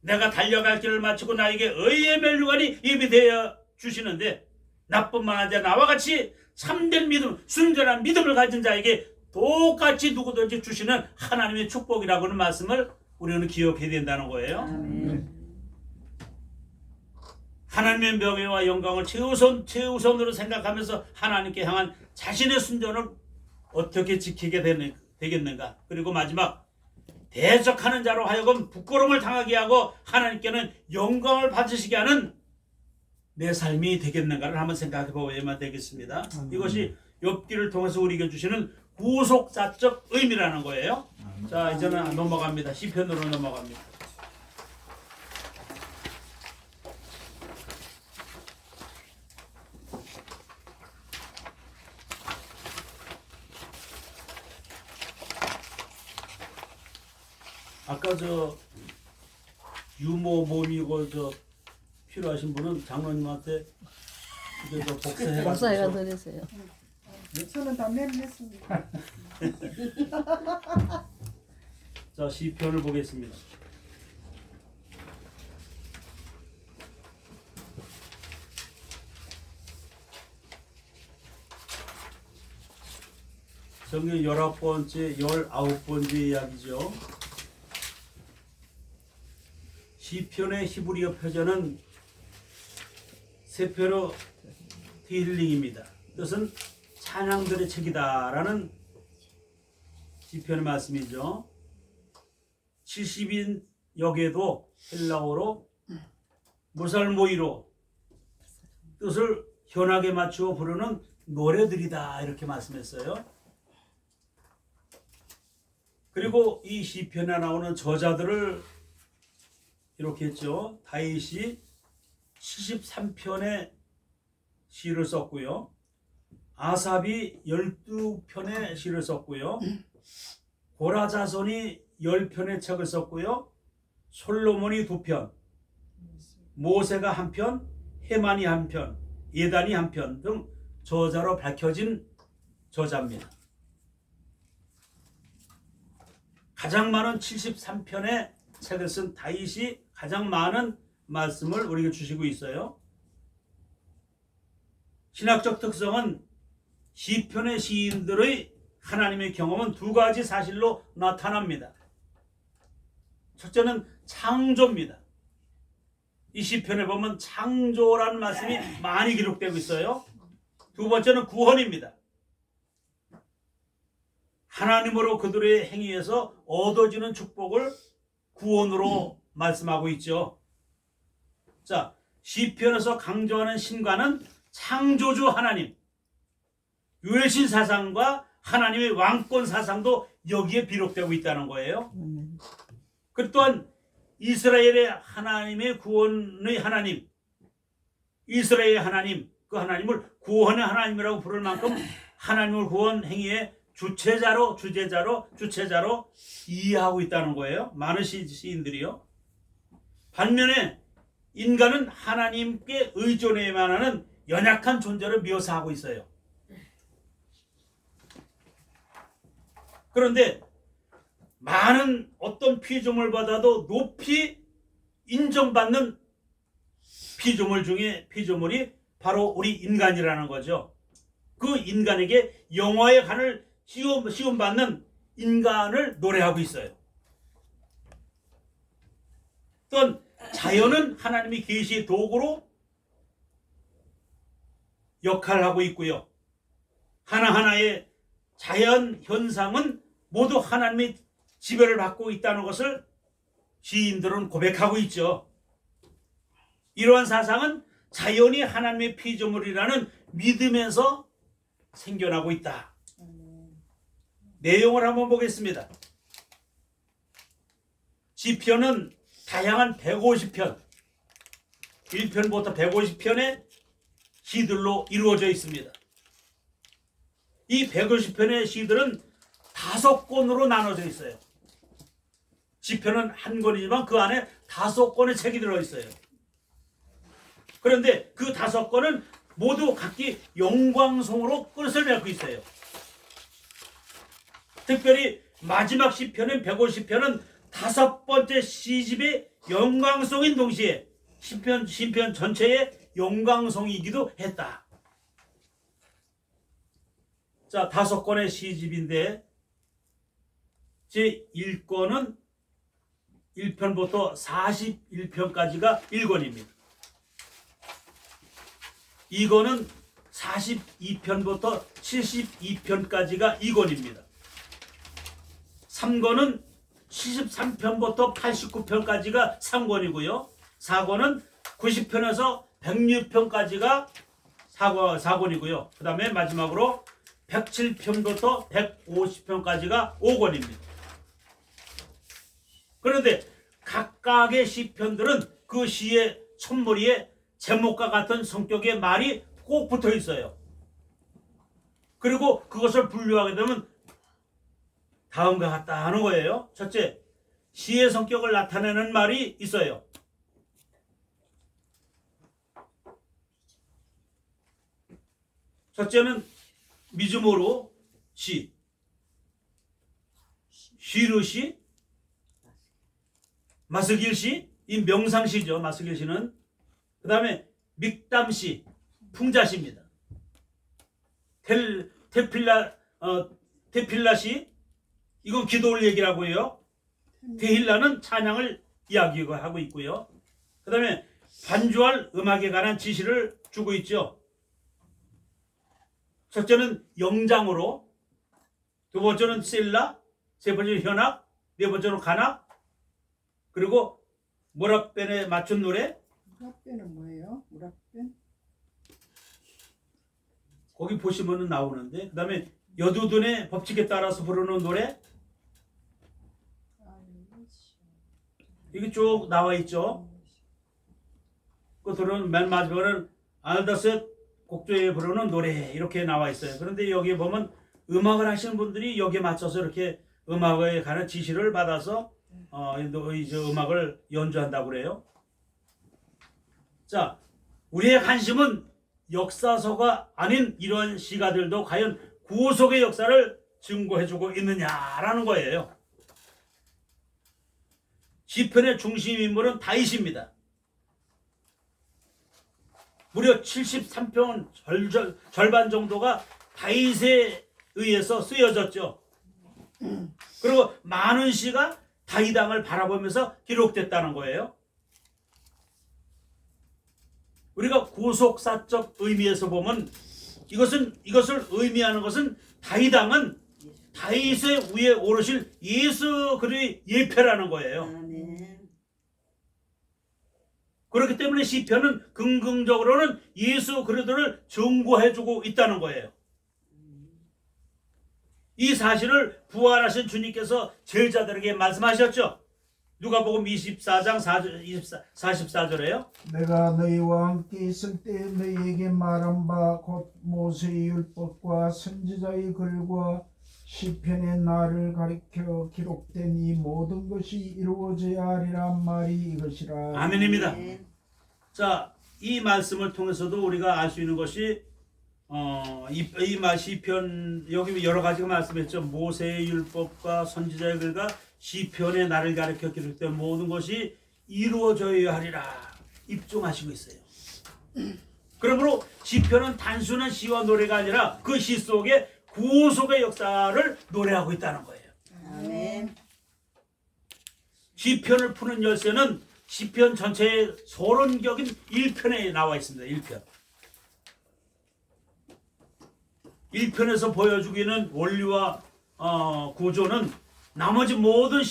내가 달려갈 길을 마치고 나에게 의의 멸류관이 예비되어 주시는데 나뿐만 아니라 나와 같이 참된 믿음, 순전한 믿음을 가진 자에게 똑같이 누구든지 주시는 하나님의 축복이라고 하는 말씀을 우리는 기억해야 된다는 거예요. 아멘. 하나님의 명예와 영광을 최우선으로 생각하면서 하나님께 향한 자신의 순전을 어떻게 지키게 되겠는가. 그리고 마지막, 대적하는 자로 하여금 부끄러움을 당하게 하고 하나님께는 영광을 받으시게 하는 내 삶이 되겠는가를 한번 생각해 보아야만 되겠습니다. 이것이 욥기를 통해서 우리에게 주시는 구속사적 의미라는 거예요. 자, 이제는 넘어갑니다. 시편으로 넘어갑니다. 아까 저 유모 몸이고 저 필요하신 분은 장로님한테 이제 저 복사해 목사가 가지고 드리세요. 저는 다 맴맸습니다. 자, 시편을 보겠습니다. 성경 19번째, 19번째 이야기죠. 시편의 히브리어 표제는 세페로 테힐링입니다. 뜻은 찬양들의 책이다라는 시편의 말씀이죠. 70인 역에도 헬라어로 무살모이로 뜻을 현악에 맞추어 부르는 노래들이다 이렇게 말씀했어요. 그리고 이 시편에 나오는 저자들을 이렇게 했죠. 다윗이 73편의 시를 썼고요. 아삽이 12편의 시를 썼고요. 고라 자손이 10편의 책을 썼고요. 솔로몬이 2편, 모세가 1편, 헤만이 1편, 예단이 1편 등 저자로 밝혀진 저자입니다. 가장 많은 73편의 책을 쓴 다윗이 가장 많은 말씀을 우리에게 주시고 있어요. 신학적 특성은 시편의 시인들의 하나님의 경험은 두 가지 사실로 나타납니다. 첫째는 창조입니다. 이 시편에 보면 창조라는 말씀이 많이 기록되고 있어요. 두 번째는 구원입니다. 하나님으로 그들의 행위에서 얻어지는 축복을 구원으로 말씀하고 있죠. 자, 시편에서 강조하는 신과는 창조주 하나님, 유일신 사상과 하나님의 왕권 사상도 여기에 비록되고 있다는 거예요. 그 또한 이스라엘의 하나님의 구원의 하나님, 이스라엘의 하나님, 그 하나님을 구원의 하나님이라고 부를 만큼 하나님을 구원 행위의 주체자로 이해하고 있다는 거예요. 많은 시인들이요. 반면에 인간은 하나님께 의존해야만 하는 연약한 존재를 묘사하고 있어요. 그런데 많은 어떤 피조물보다도 높이 인정받는 피조물 중에 피조물이 바로 우리 인간이라는 거죠. 그 인간에게 영화의 간을 씌움받는 인간을 노래하고 있어요. 또한 자연은 하나님의 계시의 도구로 역할을 하고 있고요. 하나하나의 자연 현상은 모두 하나님의 지배를 받고 있다는 것을 시인들은 고백하고 있죠. 이러한 사상은 자연이 하나님의 피조물이라는 믿음에서 생겨나고 있다. 내용을 한번 보겠습니다. 시편은 다양한 150편, 1편부터 150편의 시들로 이루어져 있습니다. 이 150편의 시들은 5권으로 나눠져 있어요. 시편은 한 권이지만 그 안에 5권의 책이 들어있어요. 그런데 그 5권은 모두 각기 영광송으로 끝을 맺고 있어요. 특별히 마지막 시편인 150편은 5번째 시집의 영광송인 동시에 시편 전체의 영광송이기도 했다. 자, 5권의 시집인데 제 1권은 1편부터 41편까지가 1권입니다. 이거는 42편부터 72편까지가 2권입니다. 3권은 73편부터 89편까지가 3권이고요. 4권은 90편에서 106편까지가 4권이고요. 그 다음에 마지막으로 107편부터 150편까지가 5권입니다. 그런데 각각의 시편들은 그 시의 첫머리에 제목과 같은 성격의 말이 꼭 붙어 있어요. 그리고 그것을 분류하게 되면 다음과 같다 하는 거예요. 첫째, 시의 성격을 나타내는 말이 있어요. 첫째는 미즈모로 시, 시르시, 마스길 시, 이 명상시죠. 마스길 시는. 그 다음에 믹담시, 풍자시입니다. 테필라시, 이건 기도를 얘기하고 해요. 테힐라는 찬양을 이야기하고 있고요. 그 다음에 반주할 음악에 관한 지시를 주고 있죠. 첫째는 영장으로, 두 번째는 셀라, 세 번째는 현악, 네 번째는 간악, 그리고 무랍벤에 맞춘 노래. 무랍변은 뭐예요? 무랍변? 거기 보시면은 나오는데, 그 다음에 여두둔의 법칙에 따라서 부르는 노래, 이게 쭉 나와 있죠. 그 들은 맨 마지막에는 알다셋 곡조에 부르는 노래 이렇게 나와 있어요. 그런데 여기 보면 음악을 하시는 분들이 여기에 맞춰서 이렇게 음악에 관한 지시를 받아서 음악을 연주한다고 그래요. 자, 우리의 관심은 역사서가 아닌 이런 시가들도 과연 구속의 역사를 증거해주고 있느냐라는 거예요. 시편의 중심 인물은 다윗입니다. 무려 73편 절반 정도가 다윗에 의해서 쓰여졌죠. 그리고 많은 시가 다윗 왕을 바라보면서 기록됐다는 거예요. 우리가 구속사적 의미에서 보면 이것을 의미하는 것은 다윗 왕은 다윗의 위에 오르실 예수 그리스도의 예표라는 거예요. 아멘. 그렇기 때문에 시편은 긍정적으로는 예수 그리스도를 증거해주고 있다는 거예요. 이 사실을 부활하신 주님께서 제자들에게 말씀하셨죠. 누가복음 24장 44절에요. 내가 너희와 함께 있을 때 너희에게 말한 바 곧 모세의 율법과 선지자의 글과 시편의 나를 가리켜 기록된 이 모든 것이 이루어져야 하리란 말이 이것이라. 아멘입니다. 아멘. 자, 이 말씀을 통해서도 우리가 알 수 있는 것이 이 시편 여기 여러 가지가 말씀했죠. 모세의 율법과 선지자의 글과 시편의 나를 가리켜 기록된 모든 것이 이루어져야 하리라 입증하시고 있어요. 그러므로 시편은 단순한 시와 노래가 아니라 그 시 속에 구속의 역사를 노래하고 있다는 거예요. 아멘. 시편을 푸는 열쇠는 시편 전체의 서론격인 1편에 나와 있습니다. 1편. 1편에서 보여주기는 원리와 구조는 나머지 모든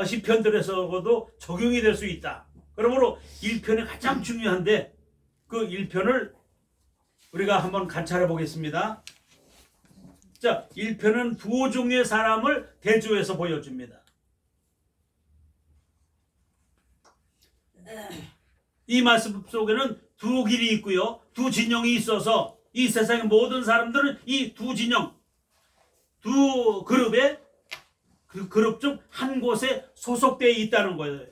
시편들에서도 적용이 될 수 있다. 그러므로 1편이 가장 중요한데 그 1편을 우리가 한번 관찰해 보겠습니다. 자, 1편은 두 종류의 사람을 대조해서 보여줍니다. 이 말씀 속에는 두 길이 있고요. 두 진영이 있어서 이 세상의 모든 사람들은 이 두 진영, 두 그룹에 그 그룹 중 한 곳에 소속되어 있다는 거예요.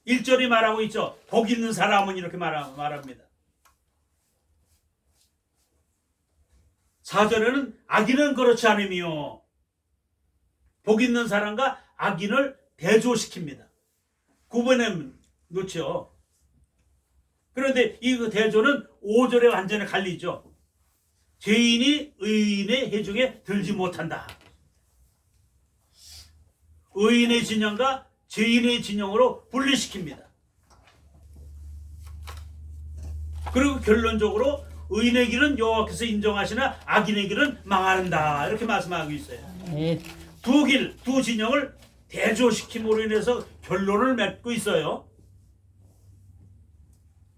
1절이 말하고 있죠. 복 있는 사람은 이렇게 말합니다. 4절에는 악인은 그렇지 않으며 복 있는 사람과 악인을 대조시킵니다. 구분해 놓죠. 그런데 이 대조는 5절에 완전히 갈리죠. 죄인이 의인의 해중에 들지 못한다. 의인의 진영과 죄인의 진영으로 분리시킵니다. 그리고 결론적으로 의인의 길은 여호와께서 인정하시나 악인의 길은 망한다 이렇게 말씀하고 있어요. 네. 두 길, 두 진영을 대조시킴으로 인해서 결론을 맺고 있어요.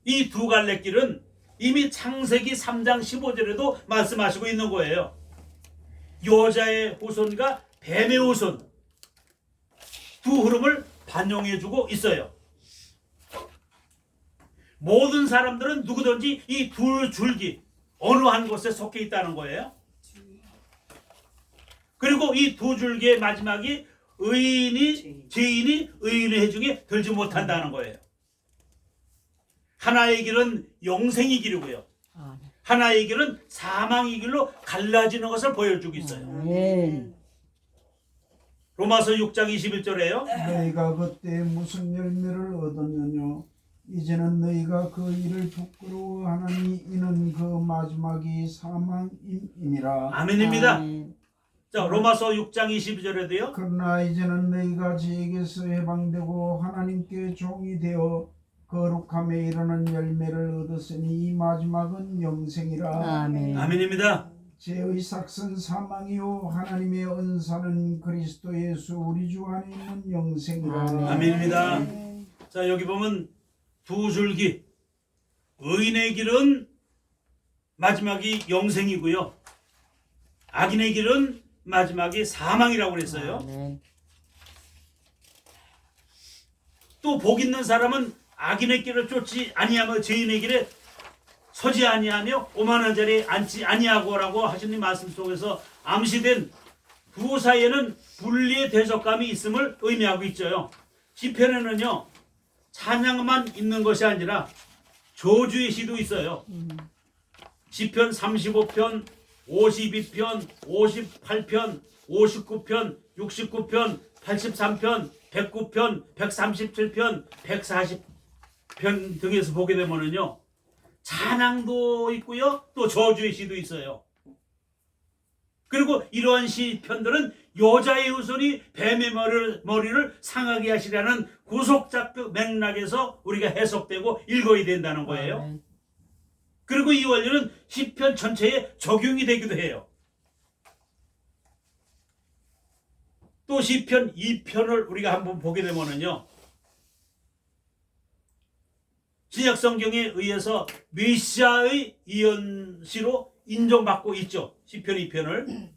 이 두 갈래 길은 이미 창세기 3장 15절에도 말씀하시고 있는 거예요. 여자의 후손과 뱀의 후손 두 흐름을 반영해주고 있어요. 모든 사람들은 누구든지 이 두 줄기 어느 한 곳에 속해 있다는 거예요. 그리고 이 두 줄기의 마지막이 의인이 죄인이 의인의 해중에 들지 못한다는 거예요. 하나의 길은 영생의 길이고요. 하나의 길은 사망의 길로 갈라지는 것을 보여주고 있어요. 네. 로마서 6장 21절에요. 너희가 그때 무슨 열매를 얻었느냐 이제는 너희가 그 일을 부끄러워하나니 이는 그 마지막이 사망임이니라. 아멘입니다. 아멘. 자, 로마서 6장 22절에도요. 그러나 이제는 너희가 죄에게서 해방되고 하나님께 종이 되어 거룩함에 이르는 열매를 얻었으니 이 마지막은 영생이라. 아멘. 아멘입니다. 죄의 삭은 사망이요 하나님의 은사는 그리스도 예수 우리 주 안에 있는 영생이라. 아멘. 아멘입니다. 네. 자, 여기 보면 두 줄기. 의인의 길은 마지막이 영생이고요. 악인의 길은 마지막이 사망이라고 그랬어요. 아멘. 또 복 있는 사람은 악인의 길을 쫓지 아니하며 죄인의 길에 서지 아니하며 오만한 자리에 앉지 아니하고라고 하시는 말씀 속에서 암시된 두 사이에는 분리의 대적감이 있음을 의미하고 있죠. 시편에는요 찬양만 있는 것이 아니라 저주의 시도 있어요. 시편 35편, 52편, 58편, 59편, 69편, 83편, 109편, 137편, 140편 등에서 보게 되면은요 찬양도 있고요 또 저주의 시도 있어요. 그리고 이러한 시편들은 여자의 후손이 뱀의 머리를 상하게 하시려는 구속작적 맥락에서 우리가 해석되고 읽어야 된다는 거예요. 아멘. 그리고 이 원리는 시편 전체에 적용이 되기도 해요. 또 시편 2편을 우리가 한번 보게 되면은요 신약 성경에 의해서 메시아의 예언시로 인정받고 있죠. 시편 2편을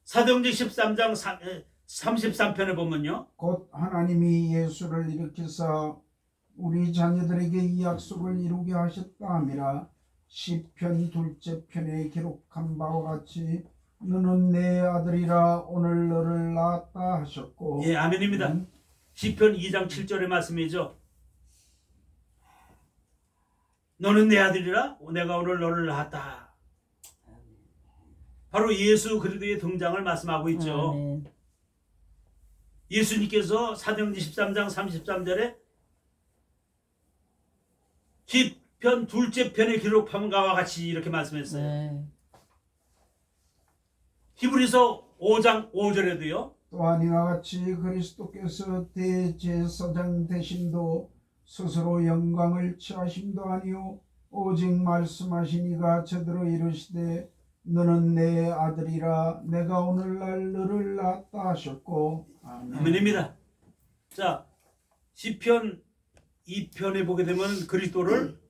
사도행전 13장 33편에 보면요 곧 하나님이 예수를 일으키사 우리 자녀들에게 이 약속을 이루게 하셨다 함이라. 시편 둘째 편에 기록한 바와 같이 너는 내 아들이라 오늘 너를 낳았다 하셨고. 예, 아멘입니다. 시편 2장 7절의 말씀이죠. 너는 내 아들이라 내가 오늘 너를 낳았다. 바로 예수 그리스도의 등장을 말씀하고 있죠. 아멘. 예수님께서 사도행전 13장 33절에 시편 둘째 편에 기록한 바와 같이 이렇게 말씀했어요. 네. 히브리서 5장 5절에도요. 또한 이와 같이 그리스도께서 대제사장 되심도 스스로 영광을 취하심도 아니요 오직 말씀하시니가 저더러 이르시되 너는 내 아들이라 내가 오늘날 너를 낳았다 하셨고. 아멘. 아멘입니다. 자, 시편 2편에 보게 되면 그리스도를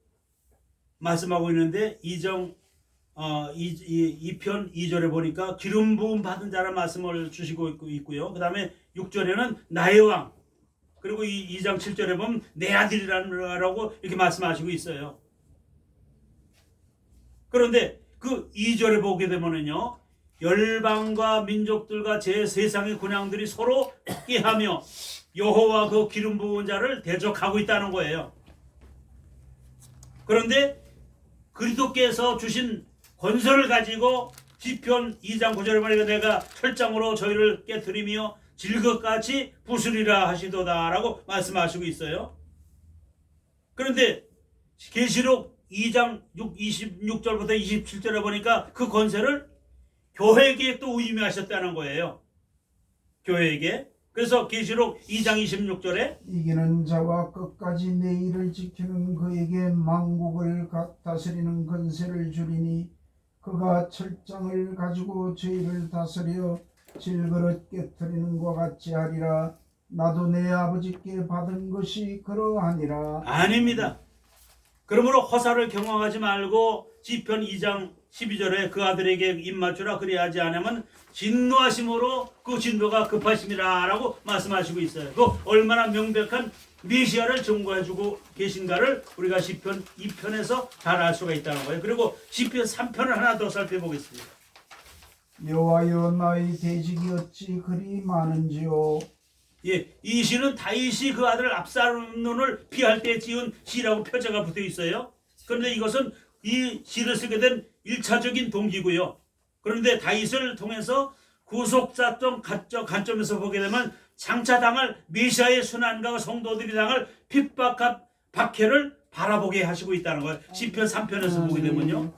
말씀하고 있는데 2편 2절에 보니까 기름 부음 받은 자라 말씀을 주시고 있고요. 그 다음에 6절에는 나의 왕, 그리고 2장 7절에 보면 내 아들이라고 이렇게 말씀하시고 있어요. 그런데 그 2절에 보게 되면은요 열방과 민족들과 제 세상의 군왕들이 서로 함께하며 여호와 그 기름 부은 자를 대적하고 있다는 거예요. 그런데 그리스도께서 주신 권세를 가지고 시편 2장 9절에 보니까 내가 철장으로 저희를 깨뜨리며 질것같이 부수리라 하시도다라고 말씀하시고 있어요. 그런데 계시록 2장 26절부터 27절에 보니까 그 권세를 교회에게 또 의미하셨다는 거예요. 교회에게. 그래서 계시록 2장 26절에 이기는 자와 끝까지 내 일을 지키는 그에게 만국을 다스리는 권세를 주리니 그가 철장을 가지고 죄를 다스려 질그릇 깨뜨리는 것 같이 하리라. 나도 내 아버지께 받은 것이 그러하니라. 아닙니다. 그러므로 허사를 경영하지 말고 시편 2장 12절에 그 아들에게 입맞추라 그리하지 않으면 진노하심으로 그 진노가 급하심이라 라고 말씀하시고 있어요. 그 얼마나 명백한 메시아를 증거해주고 계신가를 우리가 시편 2편에서 잘 알 수가 있다는 거예요. 그리고 시편 3편을 하나 더 살펴보겠습니다. 여호와여 나의 대직이 어찌 그리 많은지요. 예, 이 시는 다윗이 그 아들 압살롬을 피할 때 지은 시라고 표제가 붙어 있어요. 그런데 이것은 이 시를 쓰게 된 1차적인 동기고요. 그런데 다윗을 통해서 구속사적 관점에서 보게 되면 장차 당할 메시아의 순환과 성도들이 당할 핍박과 박해를 바라보게 하시고 있다는 거예요. 시편 3편에서 보게 되면요.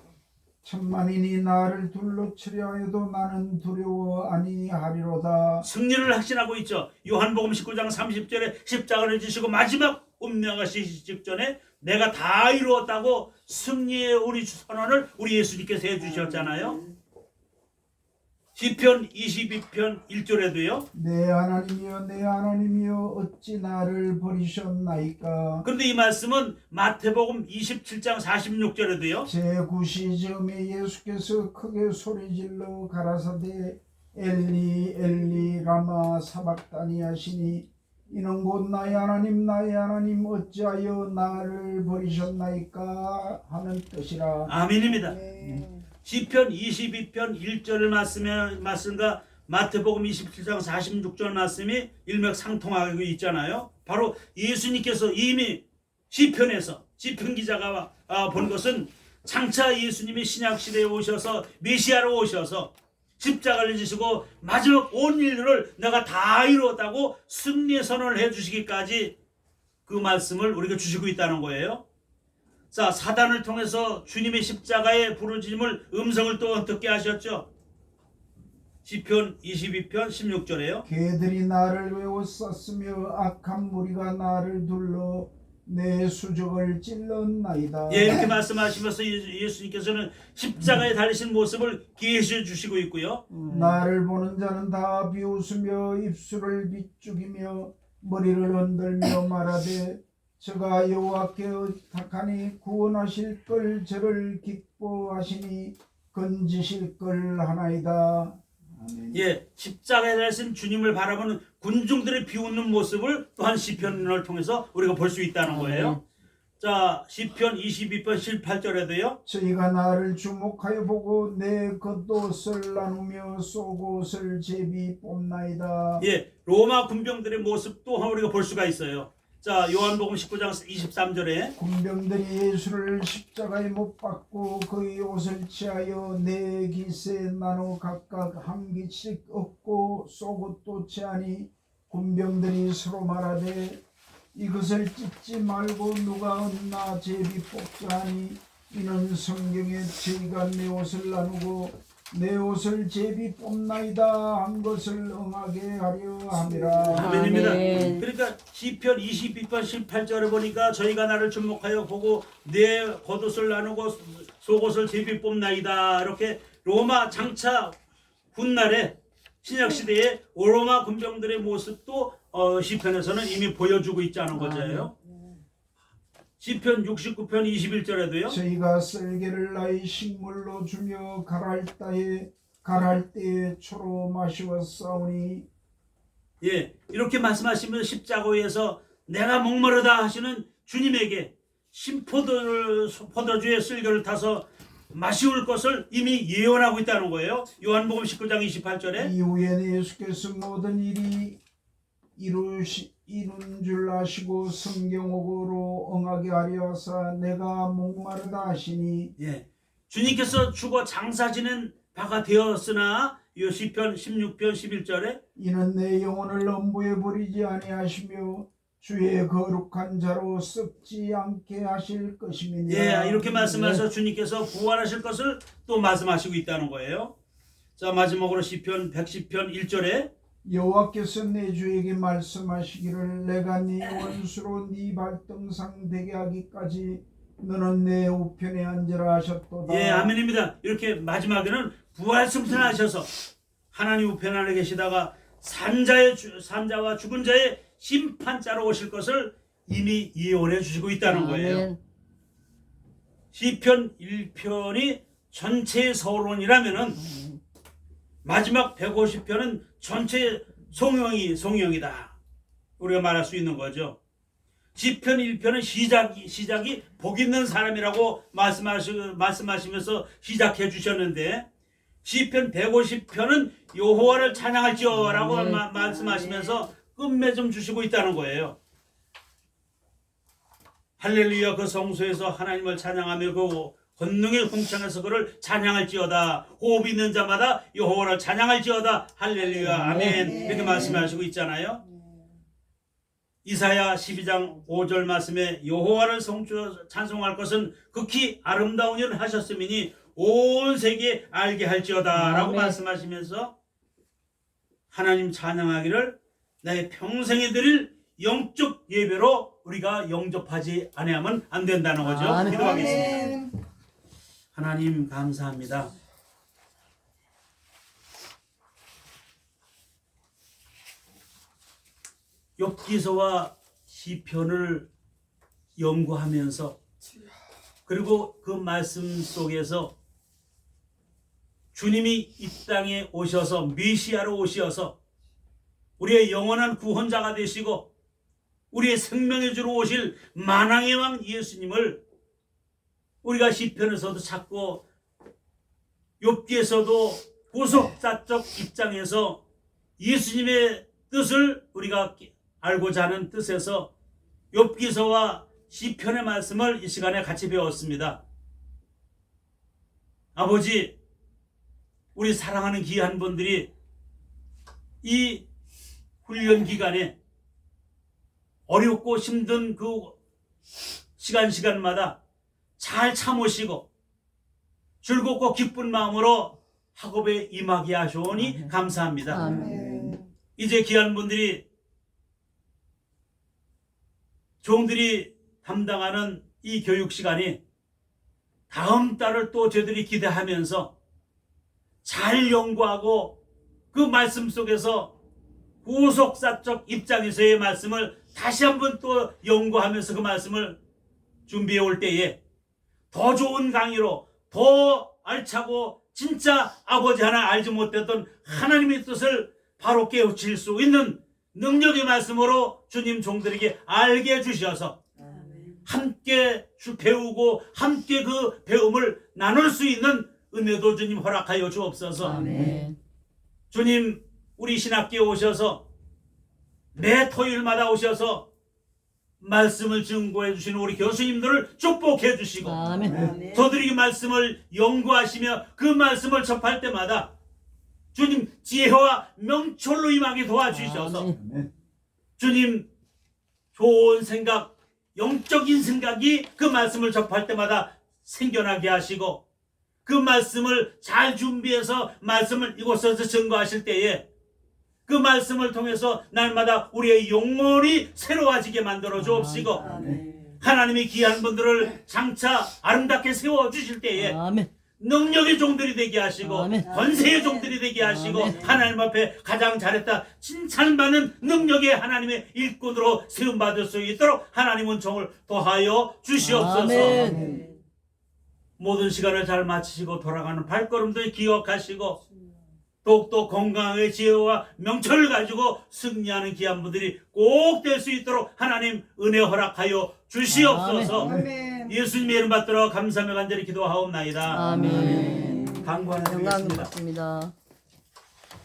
천만인이 나를 둘러치려 하여도 나는 두려워 아니하리로다. 승리를 확신하고 있죠. 요한복음 19장 30절에 십자가를 지시고 마지막 운명하시기 직전에 내가 다 이루었다고 승리의 우리 선언을 우리 예수님께서 해주셨잖아요. 시편 22편 1절에도요. 내 하나님이여 어찌 나를 버리셨나이까. 그런데 이 말씀은 마태복음 27장 46절에도요. 제9시점에 예수께서 크게 소리질러 가라사대 엘리 엘리 라마 사박다니 하시니 이는 곧 나의 하나님 어찌하여 나를 버리셨나이까 하는 뜻이라. 아멘입니다. 네. 시편 22편 1절 말씀과 마태복음 27장 46절 말씀이 일맥상통하고 있잖아요. 바로 예수님께서 이미 시편에서 시편 기자가 본 것은 장차 예수님이 신약시대에 오셔서 메시아로 오셔서 십자가를 지시고 마지막 온 인류를 내가 다 이루었다고 승리의 선언을 해주시기까지 그 말씀을 우리가 주시고 있다는 거예요. 자, 사단을 통해서 주님의 십자가의 부르짖음을 음성을 또 듣게 하셨죠. 시편 22편 16절에요. 개들이 나를 외워쌌으며 악한 무리가 나를 둘러 내 수족을 찔렀나이다. 예, 이렇게 말씀하시면서 예수님께서는 십자가에 달리신 모습을 계시해 주시고 있고요. 나를 보는 자는 다 비웃으며 입술을 비죽이며 머리를 흔들며 말하되 저가 여호와께 의탁하니 구원하실 걸 저를 기뻐하시니 건지실 걸 하나이다. 아멘. 예, 십자가에 달리신 주님을 바라보는 군중들의 비웃는 모습을 또한 시편을 통해서 우리가 볼 수 있다는 거예요. 자, 시편 22편 18절에도요. 저희가 나를 주목하여 보고 내 겉옷을 나누며 속옷을 제비 뽑나이다. 예, 로마 군병들의 모습 또한 우리가 볼 수가 있어요. 자, 요한복음 19장 23절에 군병들이 예수를 십자가에 못 박고 그의 옷을 취하여 네 깃에 나눠 각각 한 깃씩 얻고 속옷도 취하니 군병들이 서로 말하되 이것을 찢지 말고 누가 얻나 제비 뽑자 하니 이는 성경에 저희가 내 옷을 나누고 내 옷을 제비 뽑나이다 한 것을 응하게 하려 함이라. 아멘입니다. 아멘. 그러니까 시편 22편 18절에 보니까 저희가 나를 주목하여 보고 내 겉옷을 나누고 속옷을 제비 뽑나이다. 이렇게 로마 장차 훗날에 신약시대의 로마 군병들의 모습도 시편에서는 이미 보여주고 있자는 거죠. 시편 69편 21절에도요. 저희가 썰개를 나의 식물로 주며 갈할 때에 초로 마시었사오니. 예, 이렇게 말씀하시면 십자가에서 내가 목마르다 하시는 주님에게 포도주의 쓸개를 타서 마시울 것을 이미 예언하고 있다는 거예요. 요한복음 19장 28절에 이후에 예수께서 모든 일이 이룬 줄 아시고 성경옥으로 응하게 하려 하사 내가 목마르다 하시니. 예, 주님께서 죽어 장사 지낸 바가 되었으나 요 시편 16편 11절에 이는 내 영혼을 엄부에 버리지 아니하시며 주의 거룩한 자로 썩지 않게 하실 것임이니라. 예, 이렇게 말씀하셔서 주님께서 부활하실 것을 또 말씀하시고 있다는 거예요. 자, 마지막으로 시편 110편 1절에 여호와께서 내 주에게 말씀하시기를 내가 네 원수로 네 발등상 되게 하기까지 너는 내 우편에 앉으라 하셨도다. 예, 아멘입니다. 이렇게 마지막에는 부활 승천하셔서 하나님 우편 안에 계시다가 산자와 죽은 자의 심판자로 오실 것을 이미 예언해 주시고 있다는 거예요. 아멘. 시편 1편이 전체의 서론이라면은 마지막 150편은 전체 송영이다. 우리가 말할 수 있는 거죠. 시편 1편은 시작이 복 있는 사람이라고 말씀하시면서 시작해 주셨는데 시편 150편은 여호와를 찬양할지어라고 말씀하시면서 끝맺음 주시고 있다는 거예요. 할렐루야 그 성소에서 하나님을 찬양하며 그 권능의 궁창에서 그를 찬양할지어다. 호흡 있는 자마다 여호와를 찬양할지어다. 할렐루야 아멘. 이렇게 말씀하시고 있잖아요. 이사야 12장 5절 말씀에 여호와를 찬송할 것은 극히 아름다운 일을 하셨음이니 온 세계에 알게 할지어다 라고 아멘. 말씀하시면서 하나님 찬양하기를 나의 평생에 드릴 영적 예배로 우리가 영접하지 아니하면 안 된다는 거죠. 아멘. 기도하겠습니다. 아멘. 하나님 감사합니다. 욥기서와 시편을 연구하면서 그리고 그 말씀 속에서 주님이 이 땅에 오셔서 메시아로 오셔서 우리의 영원한 구원자가 되시고 우리의 생명의 주로 오실 만왕의 왕 예수님을 우리가 시편에서도 찾고 욥기에서도 구속사적 입장에서 예수님의 뜻을 우리가 알고자 하는 뜻에서 욥기서와 시편의 말씀을 이 시간에 같이 배웠습니다. 아버지, 우리 사랑하는 귀한 분들이 이 훈련 기간에 어렵고 힘든 그 시간마다 잘 참으시고 즐겁고 기쁜 마음으로 학업에 임하게 하시오니 감사합니다. 아멘. 이제 귀한 분들이 종들이 담당하는 이 교육 시간이 다음 달을 또 저희들이 기대하면서 잘 연구하고 그 말씀 속에서 구속사적 입장에서의 말씀을 다시 한번 또 연구하면서 그 말씀을 준비해 올 때에 더 좋은 강의로 더 알차고 진짜 아버지 하나 알지 못했던 하나님의 뜻을 바로 깨우칠 수 있는 능력의 말씀으로 주님 종들에게 알게 해주셔서 함께 배우고 함께 그 배움을 나눌 수 있는 은혜도 주님 허락하여 주옵소서. 아멘. 주님 우리 신학교에 오셔서 매 토요일마다 오셔서 말씀을 증거해 주시는 우리 교수님들을 축복해 주시고 아멘. 저들이 그 말씀을 연구하시며 그 말씀을 접할 때마다 주님 지혜와 명철로 임하게 도와주셔서 아멘. 주님 좋은 생각 영적인 생각이 그 말씀을 접할 때마다 생겨나게 하시고 그 말씀을 잘 준비해서 말씀을 이곳에서 증거하실 때에 그 말씀을 통해서 날마다 우리의 영혼이 새로워지게 만들어 주옵시고 하나님의 귀한 분들을 장차 아름답게 세워주실 때에 아멘. 능력의 종들이 되게 하시고 아멘. 권세의 종들이 되게 하시고 아멘. 하나님 앞에 가장 잘했다 칭찬받는 능력의 하나님의 일꾼으로 세움받을 수 있도록 하나님은 종을 도하여 주시옵소서. 아멘. 모든 시간을 잘 마치시고 돌아가는 발걸음도 기억하시고 더욱더 건강의 지혜와 명철을 가지고 승리하는 귀한 분들이 꼭 될 수 있도록 하나님 은혜 허락하여 주시옵소서. 아멘. 예수님의 이름 받들어 감사하며 간절히 기도하옵나이다. 아멘. 강구하는 영광 드리겠습니다. 받습니다.